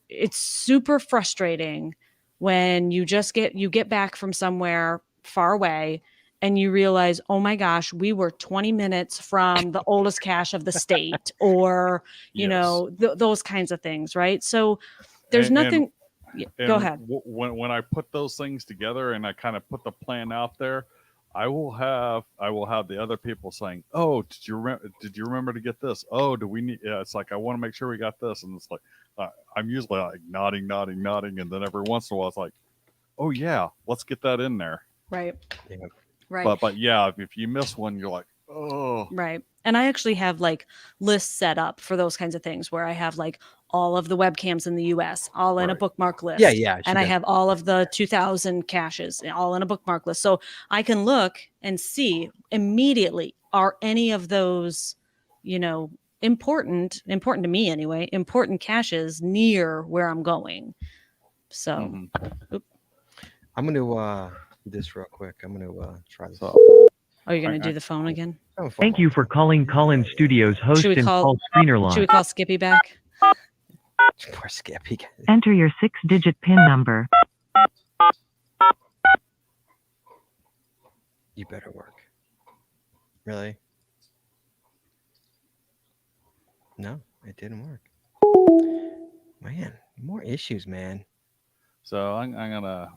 It's super frustrating when you get back from somewhere far away and you realize, oh my gosh, we were 20 minutes from the oldest cache of the state, or those kinds of things, right? So there's nothing. Go ahead. When I put those things together and I kind of put the plan out there, I will have the other people saying, "Oh, did you remember to get this? Oh, do we need?" Yeah, it's like I want to make sure we got this, and it's like I'm usually like nodding, and then every once in a while it's like, "Oh yeah, let's get that in there." Right. Yeah. Right. But yeah, if you miss one, you're like, "Oh." Right. And I actually have like lists set up for those kinds of things where I have like all of the webcams in the US all in a bookmark list. Yeah. And I have all of the 2000 caches all in a bookmark list. So I can look and see immediately, are any of those, important to me anyway, important caches near where I'm going. So I'm going to do this real quick. I'm going to try this. Are you going to do the phone again? Thank you for calling Collin Studios host and call screener line. Should we call Skippy back? Poor Skippy. Enter your 6-digit PIN number. You better work. Really? No, it didn't work. Man, more issues, man. So I'm gonna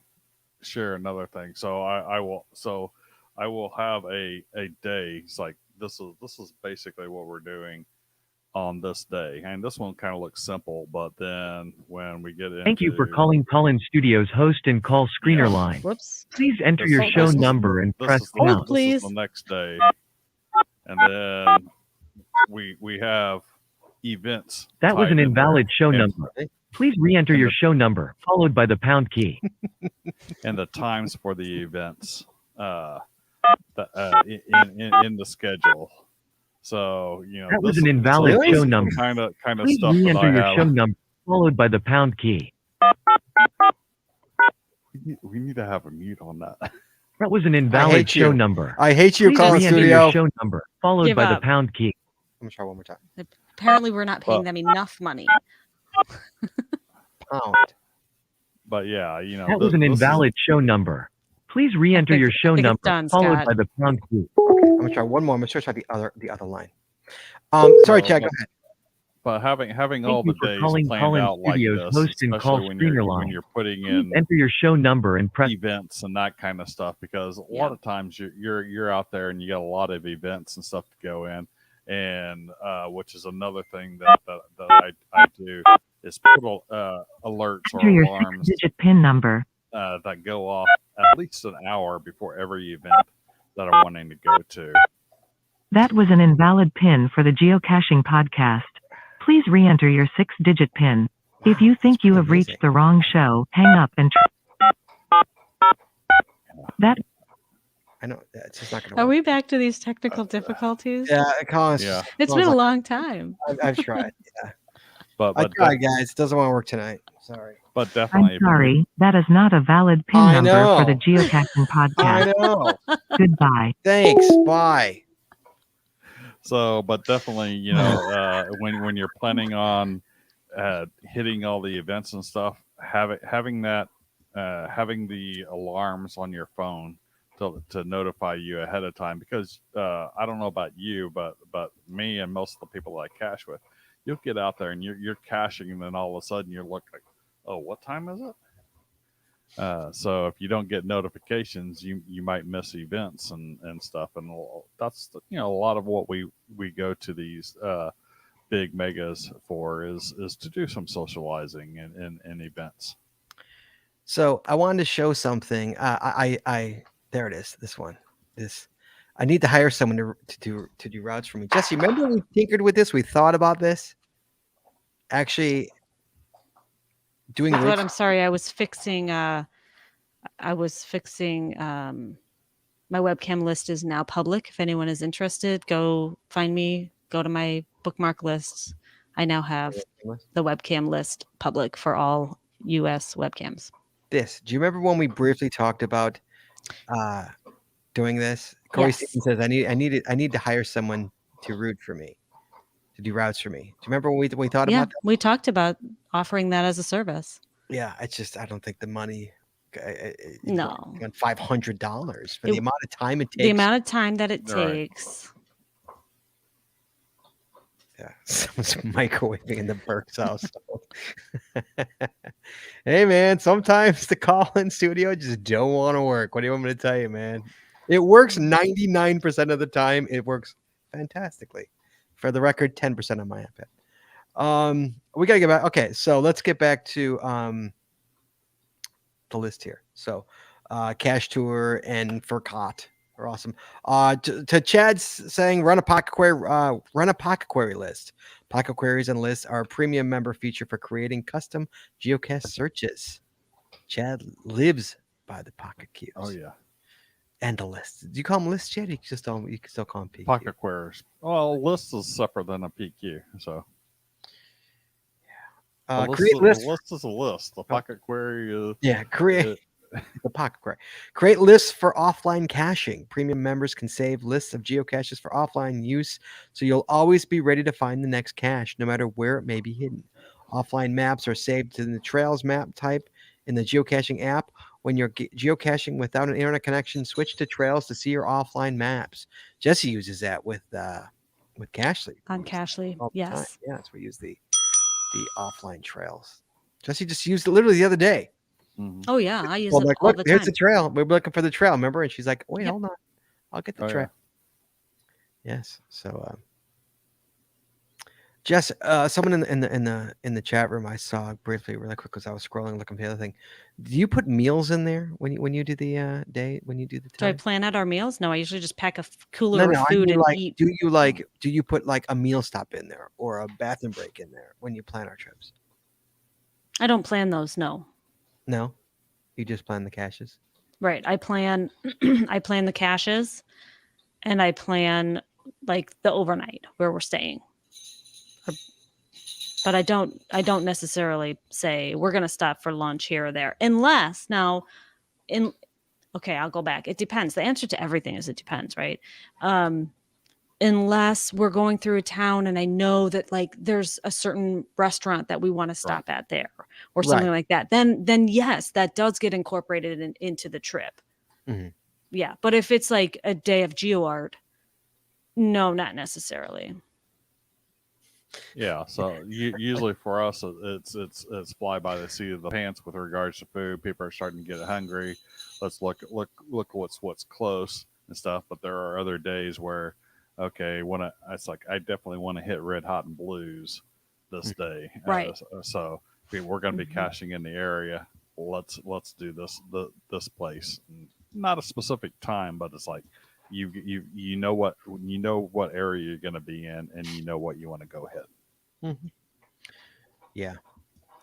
share another thing. So I will have a day. It's like this is basically what we're doing on this day, and this one kind of looks simple, but then when we get into Thank you for calling Collin Studios host and call screener line. Whoops. Please enter your show number and press pound. This is the next day, and then we have events. That was an invalid show and, number. Please re-enter your show number followed by the pound key. And the times for the events in the schedule. So that was an invalid show number. Kind of Please stuff that re-enter I your have. show number followed by the pound key. We need to have a mute on that. That was an invalid show number. I hate you, Please Collin re-enter Studio. your show number followed Give by the up. pound key. I'm gonna try one more time. Apparently, we're not paying them enough money. Pound. But yeah, That was an invalid show number. Please re-enter your show think it's number done, followed Scott. by the pound key. I'm gonna try one more. I'm gonna try the other line. Sorry, Chad. Go ahead. But having all Thank the you for days calling planned Collin out like Studios this, host and call especially screener when line. you're putting Please in enter your show number and press. events and that kind of stuff, because a lot of times you're out there and you got a lot of events and stuff to go in, and which is another thing that I do is put alerts or Enter your alarms 6-digit PIN number. that go off at least an hour before every event that I'm wanting to go to. That was an invalid PIN for the Geocaching podcast. Please re-enter your 6-digit PIN. If you think you have reached the wrong show, hang up and that. I know it's just not going to Are work. we back to these technical difficulties? Yeah, Colin's, Yeah. It's been a long time. I've tried. Yeah, But I tried, guys. It doesn't want to work tonight. Sorry. But I'm definitely, sorry, that is not a valid PIN I number for the know. Geocaching I podcast. know. Goodbye. Thanks. Bye. so, but definitely, you know, when you're planning on hitting all the events and stuff, having the alarms on your phone to notify you ahead of time, because I don't know about you, but me and most of the people I cache with, you'll get out there and you're caching, and then all of a sudden you're looking, oh, what time is it? So if you don't get notifications, you might miss events and stuff, and that's a lot of what we go to these big megas for is to do some socializing and events. So I wanted to show something. I there it is. This one. I need to hire someone to do routes for me. Jesse, remember we tinkered with this? We thought about this. Actually, doing With what? routes. I'm sorry. I was fixing. My webcam list is now public. If anyone is interested, go find me. Go to my bookmark lists. I now have the webcam list public for all U.S. webcams. Do you remember when we briefly talked about doing this? Corey Yes. Stevens says I need to hire someone to route for me, to do routes for me. Do you remember when we thought Yeah, about that? we talked about offering that as a service. Yeah, it's just I don't think the money. No. $500 for the amount of time it takes. The amount of time that it Right. takes. Yeah, someone's microwaving in the Burke's house. Hey, man, sometimes the call-in studio just don't want to work. What do you want me to tell you, man? It works 99% of the time. It works fantastically. For the record, 10% on my iPad. We got to get back. Okay, so let's get back to the list here. So, Cache Tour and Furcot are awesome. To Chad's saying, run a pocket query list. Pocket queries and lists are a premium member feature for creating custom geocache searches. Chad lives by the pocket queues. Oh yeah. And the lists. Do you call them lists, Chad? You can still call them PQ. Pocket queries. Well, list is separate than a PQ, so. Create lists. A list is a list. The pocket query is create the pocket query. Create lists for offline caching. Premium members can save lists of geocaches for offline use, so you'll always be ready to find the next cache, no matter where it may be hidden. Offline maps are saved in the Trails map type in the geocaching app. When you're geocaching without an internet connection, switch to Trails to see your offline maps. Jesse uses that with Cachely. On Cachely, yes. Yeah, that's where we use the offline trails. Jesse just used it literally the other day. Mm-hmm. Oh yeah, I use Well, it like, all look, the here's time. the trail. We're looking for the trail, remember? And she's like, wait, hold on. I'll get the trail. Yeah. Yes. So Jess, someone in the chat room I saw briefly, really quick, because I was scrolling looking for the other thing. Do you put meals in there when you do the day when you do the Do I time? plan out our meals? No, I usually just pack a cooler of I food mean, and like, eat. do you put like a meal stop in there or a bathroom break in there when you plan our trips? I don't plan those. No. No, you just plan the caches. Right. I plan the caches, and I plan like the overnight where we're staying. But I don't necessarily say we're going to stop for lunch here or there, unless now okay, I'll go back. It depends. The answer to everything is it depends, right? Unless we're going through a town and I know that like there's a certain restaurant that we want to stop at there or something like that, then yes, that does get incorporated into the trip. Mm-hmm. Yeah. But if it's like a day of GeoArt, no, not necessarily. Yeah, so usually for us, it's fly by the seat of the pants with regards to food. People are starting to get hungry. Let's look what's close and stuff. But there are other days where okay, it's like I definitely want to hit Red Hot and Blues this day. Right. So we're going to be Mhm. caching in the area. Let's do this place. Not a specific time, but it's like you know what area you're going to be in, and you know what you want to go hit. Mhm. Yeah.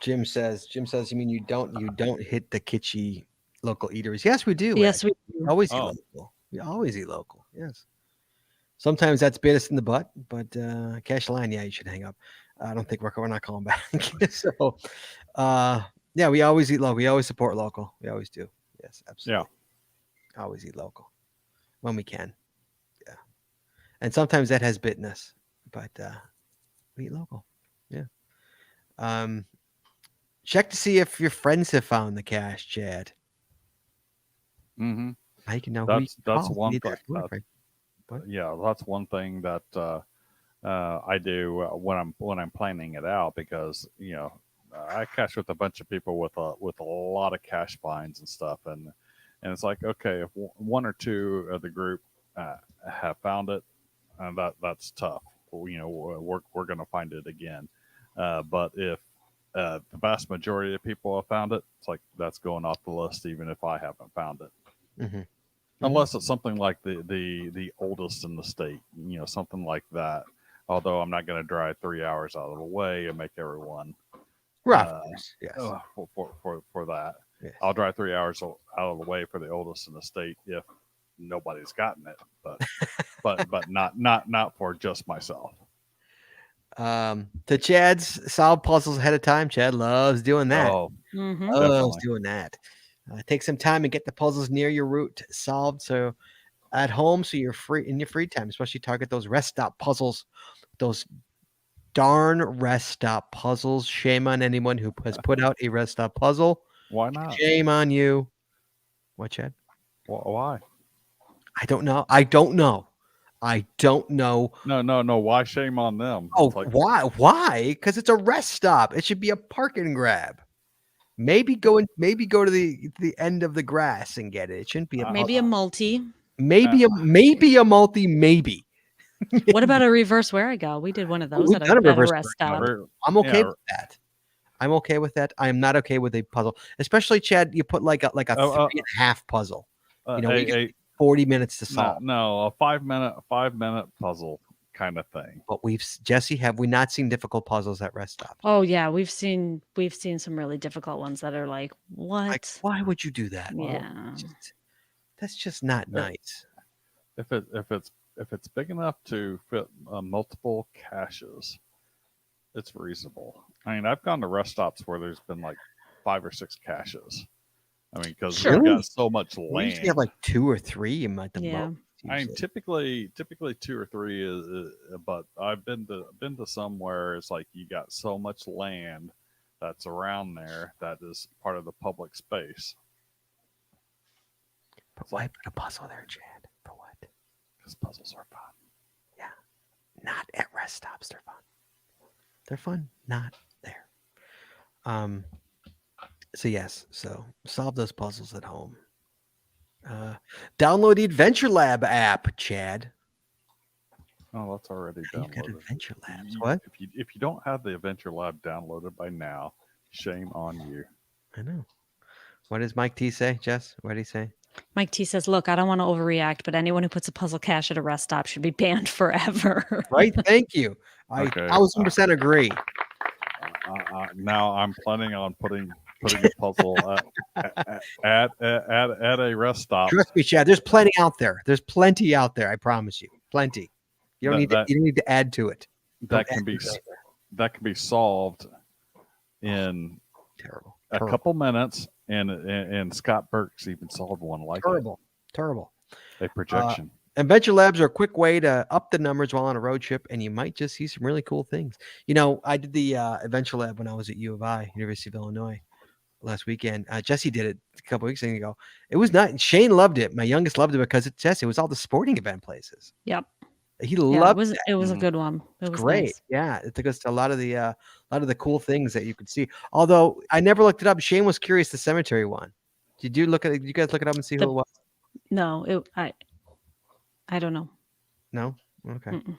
Jim says, you mean you don't hit the kitschy local eateries? Yes, we do. Yes, Ed. we do. Always eat Oh. local. We always eat local. Yes. Sometimes that's bit us in the butt, but cash line, yeah, you should hang up. I don't think we're not calling back. So, yeah, we always eat local. We always support local. We always do. Yes, absolutely. Always eat local when we can. Yeah, and sometimes that has bitten us, but we eat local. Yeah. Check to see if your friends have found the cache, Chad. Mm-hmm. Now you can know who you can That's call if you one need thing. their boyfriend. What? Yeah, that's one thing that I do when I'm planning it out, because I cache with a bunch of people with a lot of cache finds and stuff, and it's like, okay, if one or two of the group have found it, that's tough. We're going to find it again. But if the vast majority of people have found it, it's like that's going off the list, even if I haven't found it. Mm-hmm. Unless it's something like the oldest in the state, something like that. Although I'm not going to drive 3 hours out of the way and make everyone Right, of course. Yes. for that. Yes. I'll drive 3 hours out of the way for the oldest in the state if nobody's gotten it, but not for just myself. To Chad's solve puzzles ahead of time. Chad loves doing that. Oh, Mhm. Loves definitely. doing that. Take some time and get the puzzles near your route solved. So at home, so you're free in your free time, especially target those rest stop puzzles. Those darn rest stop puzzles. Shame on anyone who has put out a rest stop puzzle. Why not? Shame on you. What, Chad? Why? I don't know. I don't know. No. Why shame on them? Oh, It's like, why? Why? Because it's a rest stop. It should be a park and grab. Maybe go to the end of the grass and get it. It shouldn't be a Maybe a multi. maybe a multi. Maybe. What about a reverse where-I-go? We did one of those We've at done a a reverse rest stop. I'm okay Yeah. with that. I'm okay with that. I am not okay with a puzzle, especially Chad. You put like a 3.5 puzzle. We get 40 minutes to solve. No, a 5-minute puzzle kind of thing. But Jesse, have we not seen difficult puzzles at rest stops? Oh yeah, we've seen some really difficult ones that are like, what? Like, why would you do that? Yeah. That's just not nice. If it's big enough to fit multiple caches, it's reasonable. I mean, I've gone to rest stops where there's been like 5 or 6 caches. I mean, because Sure. we've got so much We land. usually have like 2 or 3 at the Yeah. most. I mean, usually. typically 2 or 3 is, but I've been to somewhere it's like you got so much land that's around there that is part of the public space. But why put a puzzle there, Chad? For what? Because puzzles are fun. Yeah. Not at rest stops. They're fun. They're fun. Not there. So yes. So solve those puzzles at home. Download the Adventure Lab app, Chad. Oh, that's already You've got downloaded. Adventure Labs. What? If you don't have the Adventure Lab downloaded by now, shame on you. I know. What does Mike T say, Jess? What did he say? Mike T says, "Look, I don't want to overreact, but anyone who puts a puzzle cache at a rest stop should be banned forever." Right? Thank you. I Okay. 1000% agree. Now I'm planning on putting a puzzle at a rest stop. Trust me, Chad. There's plenty out there. There's plenty out there. I promise you. Plenty. You don't need to add to it. That can be solved in Terrible. a couple minutes, and Scott Burks even solved one like Terrible. a projection. Adventure Labs are a quick way to up the numbers while on a road trip, and you might just see some really cool things. I did the Adventure Lab when I was at U of I, University of Illinois, last weekend. Jesse did it a couple weeks ago. It was not. Shane loved it. My youngest loved it because it was all the sporting event places. Yep. He loved it. It was a good one. It was great. nice. Yeah, it took us to a lot of the cool things that you could see. Although I never looked it up. Shane was curious the cemetery one. Did you look at it? Did you guys look it up and see who it was? No, I don't know. No. Okay. Mm-mm.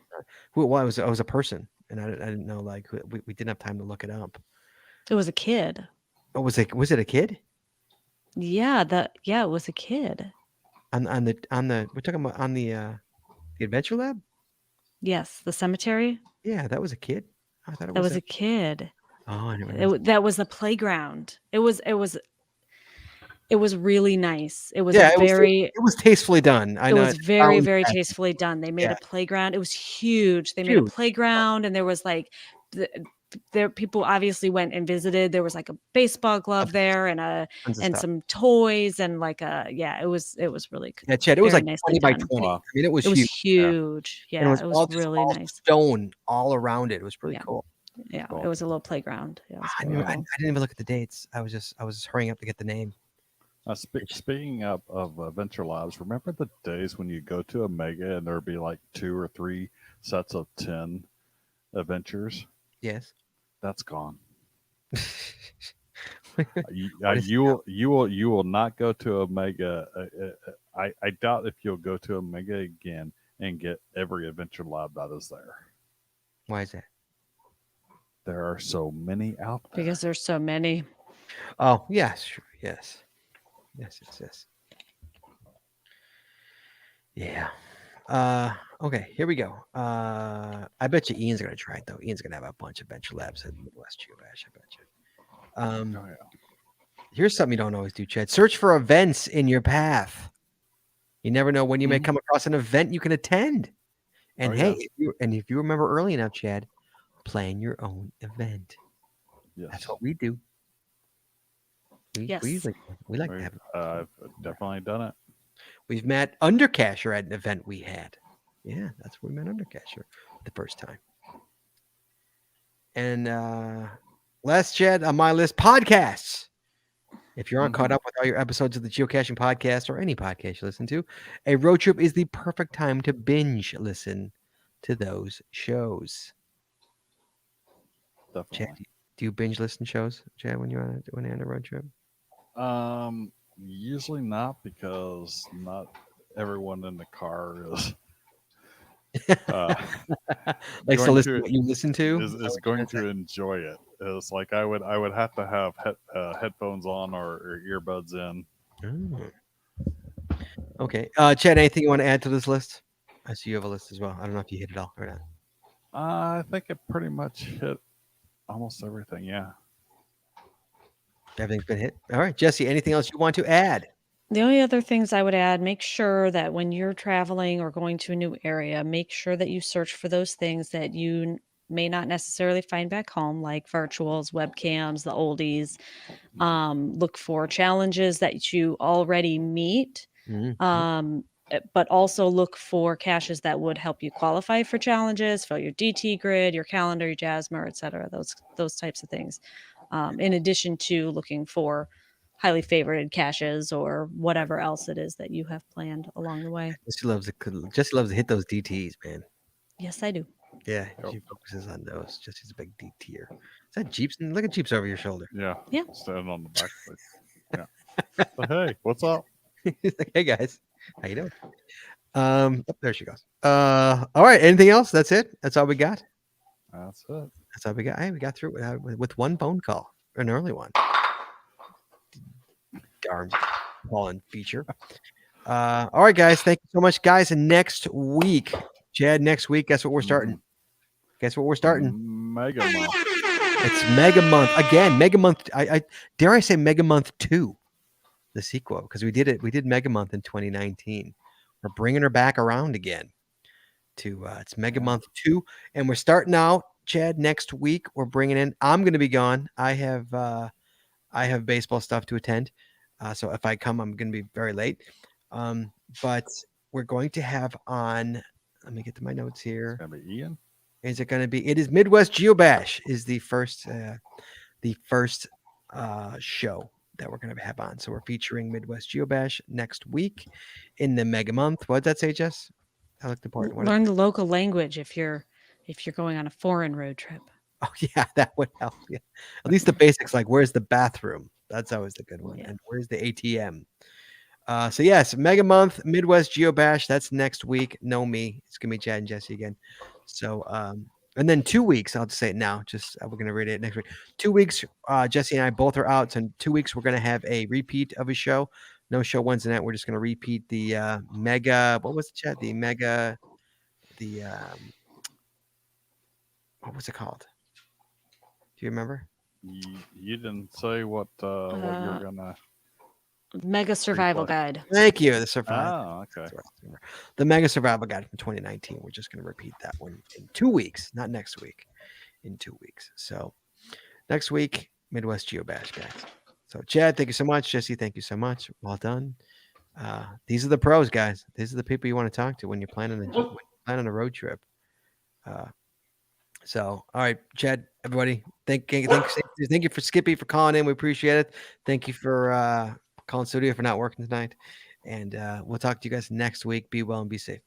Well, I was a person, and I didn't know like we didn't have time to look it up. It was a kid. Oh, was it a kid Yeah, it was a kid. on the we're talking about on the Adventure Lab? Yes, the cemetery. Yeah, that was a kid. I thought it That was was a kid. Oh, I didn't realize. That was the playground. It was really nice. It was a Yeah, very it was tastefully done. I It know was it very, sounds very bad. tastefully done. They made Yeah, a playground. It was huge. They made a huge. playground, and there was like the there people obviously went and visited. There was like a baseball glove there Tons of and stuff. some toys and like it was really Yeah, Chad, it was very like nicely 20 by done. 20. Wow. I mean, it was It was huge. huge. And it Yeah, was it was all really nice. stone all around it. It was pretty Yeah. cool. Yeah, Cool. it was a little playground. Yeah, it was I very didn't cool. even look at the dates. I was just hurrying up to get the name. Speaking of Adventure Labs, remember the days when you go to a mega and there'd be like 2 or 3 sets of 10 adventures? Yes. That's gone. What is it now? You will not go to a mega. I doubt if you'll go to a mega again and get every Adventure Lab that is there. Why is that? There are so many out there. Because there's so many. Oh, yes, sure. Yes. Yes. Yeah. Okay, here we go. I bet you Ian's gonna try it though. Ian's gonna have a bunch of Adventure Labs at Midwest Geocache, I bet you. Oh, yeah. Here's something you don't always do, Chad. Search for events in your path. You never know when you may come across an event you can attend. And Oh, hey, yeah. if you remember early enough, Chad, plan your own event. Yes. That's what we do. Yes. We like to have. I've definitely done it. We've met Undercacher at an event we had. Yeah, that's where we met Undercacher the first time. And last, Chad, on my list, podcasts. If you aren't caught up with all your episodes of the Geocaching podcast or any podcast you listen to, a road trip is the perfect time to binge listen to those shows. Definitely. Chad, do you binge listen shows, Chad, when you're on a road trip? Usually not, because not everyone in the car is Likes to going listen to what you listen to. is going to enjoy it. It's like I would have to have headphones on or earbuds in. Oh. Okay, Chad, anything you want to add to this list? I see you have a list as well. I don't know if you hit it all or not. I think it pretty much hit almost everything. Yeah. Everything's been hit. All right, Jesse, anything else you want to add? The only other things I would add, make sure that when you're traveling or going to a new area, make sure that you search for those things that you may not necessarily find back home, like virtuals, webcams, the oldies. Look for challenges that you already meet. But also look for caches that would help you qualify for challenges, fill your DT grid, your calendar, your Jasmer, etc. Those types of things. In addition to looking for highly favorited caches or whatever else it is that you have planned along the way. Jesse loves to hit those DTs, man. Yes, I do. Yeah, she focuses on those. Jesse's a big DTer. Is that Jeeps? Look at Jeeps over your shoulder. Yeah. Yeah. Standing on the back. Yeah. So, hey, what's up? He's like, hey guys, how you doing? There she goes. All right. Anything else? That's it. That's all we got. That's it. That's all we got. Hey, we got through with one phone call, an early one. Darn call-in feature. All right, guys. Thank you so much, guys. And next week, Chad, guess what we're starting? Guess what we're starting? Mega Month. It's Mega Month. Again, Mega Month. I dare I say Mega Month 2, the sequel, because we did Mega Month in 2019. We're bringing her back around again to it's Mega Month 2. And we're starting out, Chad, next week. We're bringing in, I'm going to be gone. I have baseball stuff to attend. So if I come, I'm going to be very late. But we're going to have on, let me get to my notes here. It's gonna be Ian. Is it going to be? It is Midwest Geobash is the first show that we're going to have on. So we're featuring Midwest Geobash next week in the Mega Month. What did that say, Jess? I looked important. Learn the local language if you're going on a foreign road trip. Oh yeah, that would help. Yeah, at least the basics, like where's the bathroom? That's always the good one. Yeah. And where's the ATM? So yes, Mega Month, Midwest Geobash. That's next week. No me. It's gonna be Chad and Jesse again. So and then 2 weeks. I'll just say it now. Just we're gonna read it next week. 2 weeks. Jesse and I both are out. So in 2 weeks, we're gonna have a repeat of a show. No show Wednesday night. We're just gonna repeat the mega. What was the chat? The mega. The what was it called? Do you remember? You didn't say what you're gonna. Mega Survival Replay. Guide. Thank you. The survival. Oh, okay. That's what I was thinking. The Mega Survival Guide from 2019. We're just going to repeat that one in 2 weeks, not next week. In 2 weeks. So next week, Midwest Geobash, guys. So Chad, thank you so much. Jesse, thank you so much. Well done. These are the pros, guys. These are the people you want to talk to when you're planning a road trip. So, all right, Chad, everybody, thank you for Skippy for calling in. We appreciate it. Thank you for calling studio for not working tonight, and we'll talk to you guys next week. Be well and be safe.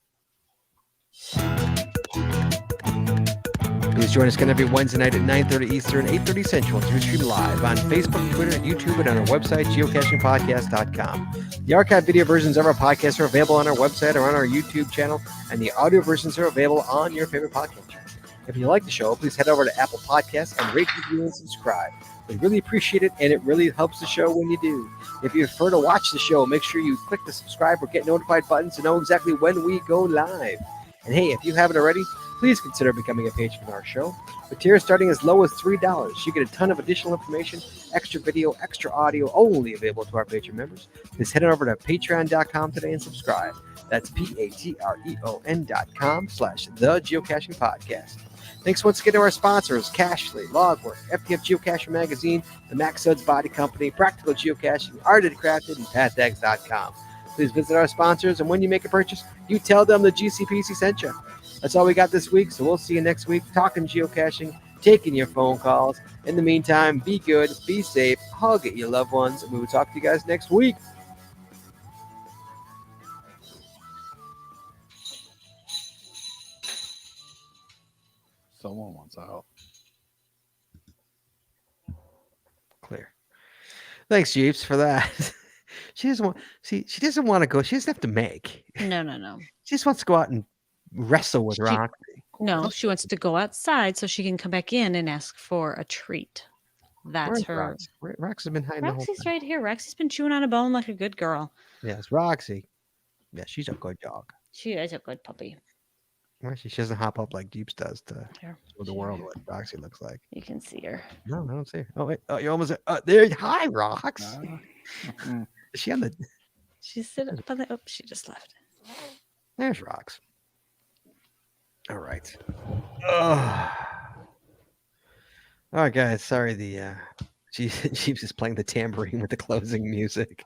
Please join us again every Wednesday night at 9:30 Eastern, 8:30 Central. We stream live on Facebook, Twitter, YouTube, and on our website, geocachingpodcast.com. The archived video versions of our podcasts are available on our website or on our YouTube channel, and the audio versions are available on your favorite podcast channel. If you like the show, please head over to Apple Podcasts and rate, review, and subscribe. We really appreciate it, and it really helps the show when you do. If you prefer to watch the show, make sure you click the subscribe or get notified button to know exactly when we go live. And hey, if you haven't already, please consider becoming a patron of our show. With tiers starting as low as $3, you get a ton of additional information, extra video, extra audio, only available to our patron members. Please head on over to patreon.com today and subscribe. That's patreon.com/the Geocaching Podcast. Thanks once again to our sponsors, Cashly, Logwork, FTF Geocacher Magazine, the Max Suds Body Company, Practical Geocaching, Arted Crafted, and PathX.com. Please visit our sponsors, and when you make a purchase, you tell them the GCPC sent you. That's all we got this week, so we'll see you next week talking geocaching, taking your phone calls. In the meantime, be good, be safe, hug your loved ones, and we will talk to you guys next week. Someone wants out. Clear. Thanks, Jeeps, for that. She doesn't want to go. She doesn't have to make. No. She just wants to go out and wrestle with Roxy. No, she wants to go outside so she can come back in and ask for a treat. That's Where's her. Roxy's been hiding the whole Roxy's time. right here. Roxy's been chewing on a bone like a good girl. Yes, Roxy. Yeah, she's a good dog. She is a good puppy. Well, she doesn't hop up like Jeeps does to Here. show the world what Roxy looks like. You can see her. No, I don't see her. Oh, wait. Oh, you're almost there. Hi, Rox. Is she on the... She's sitting up on the... Oh, she just left. There's Rox. All right. All right, guys. Sorry, the Jeeps is playing the tambourine with the closing music.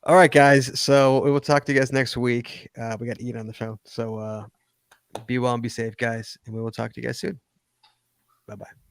All right, guys. So we will talk to you guys next week. We got Ian on the show. So be well and be safe, guys. And we will talk to you guys soon. Bye-bye.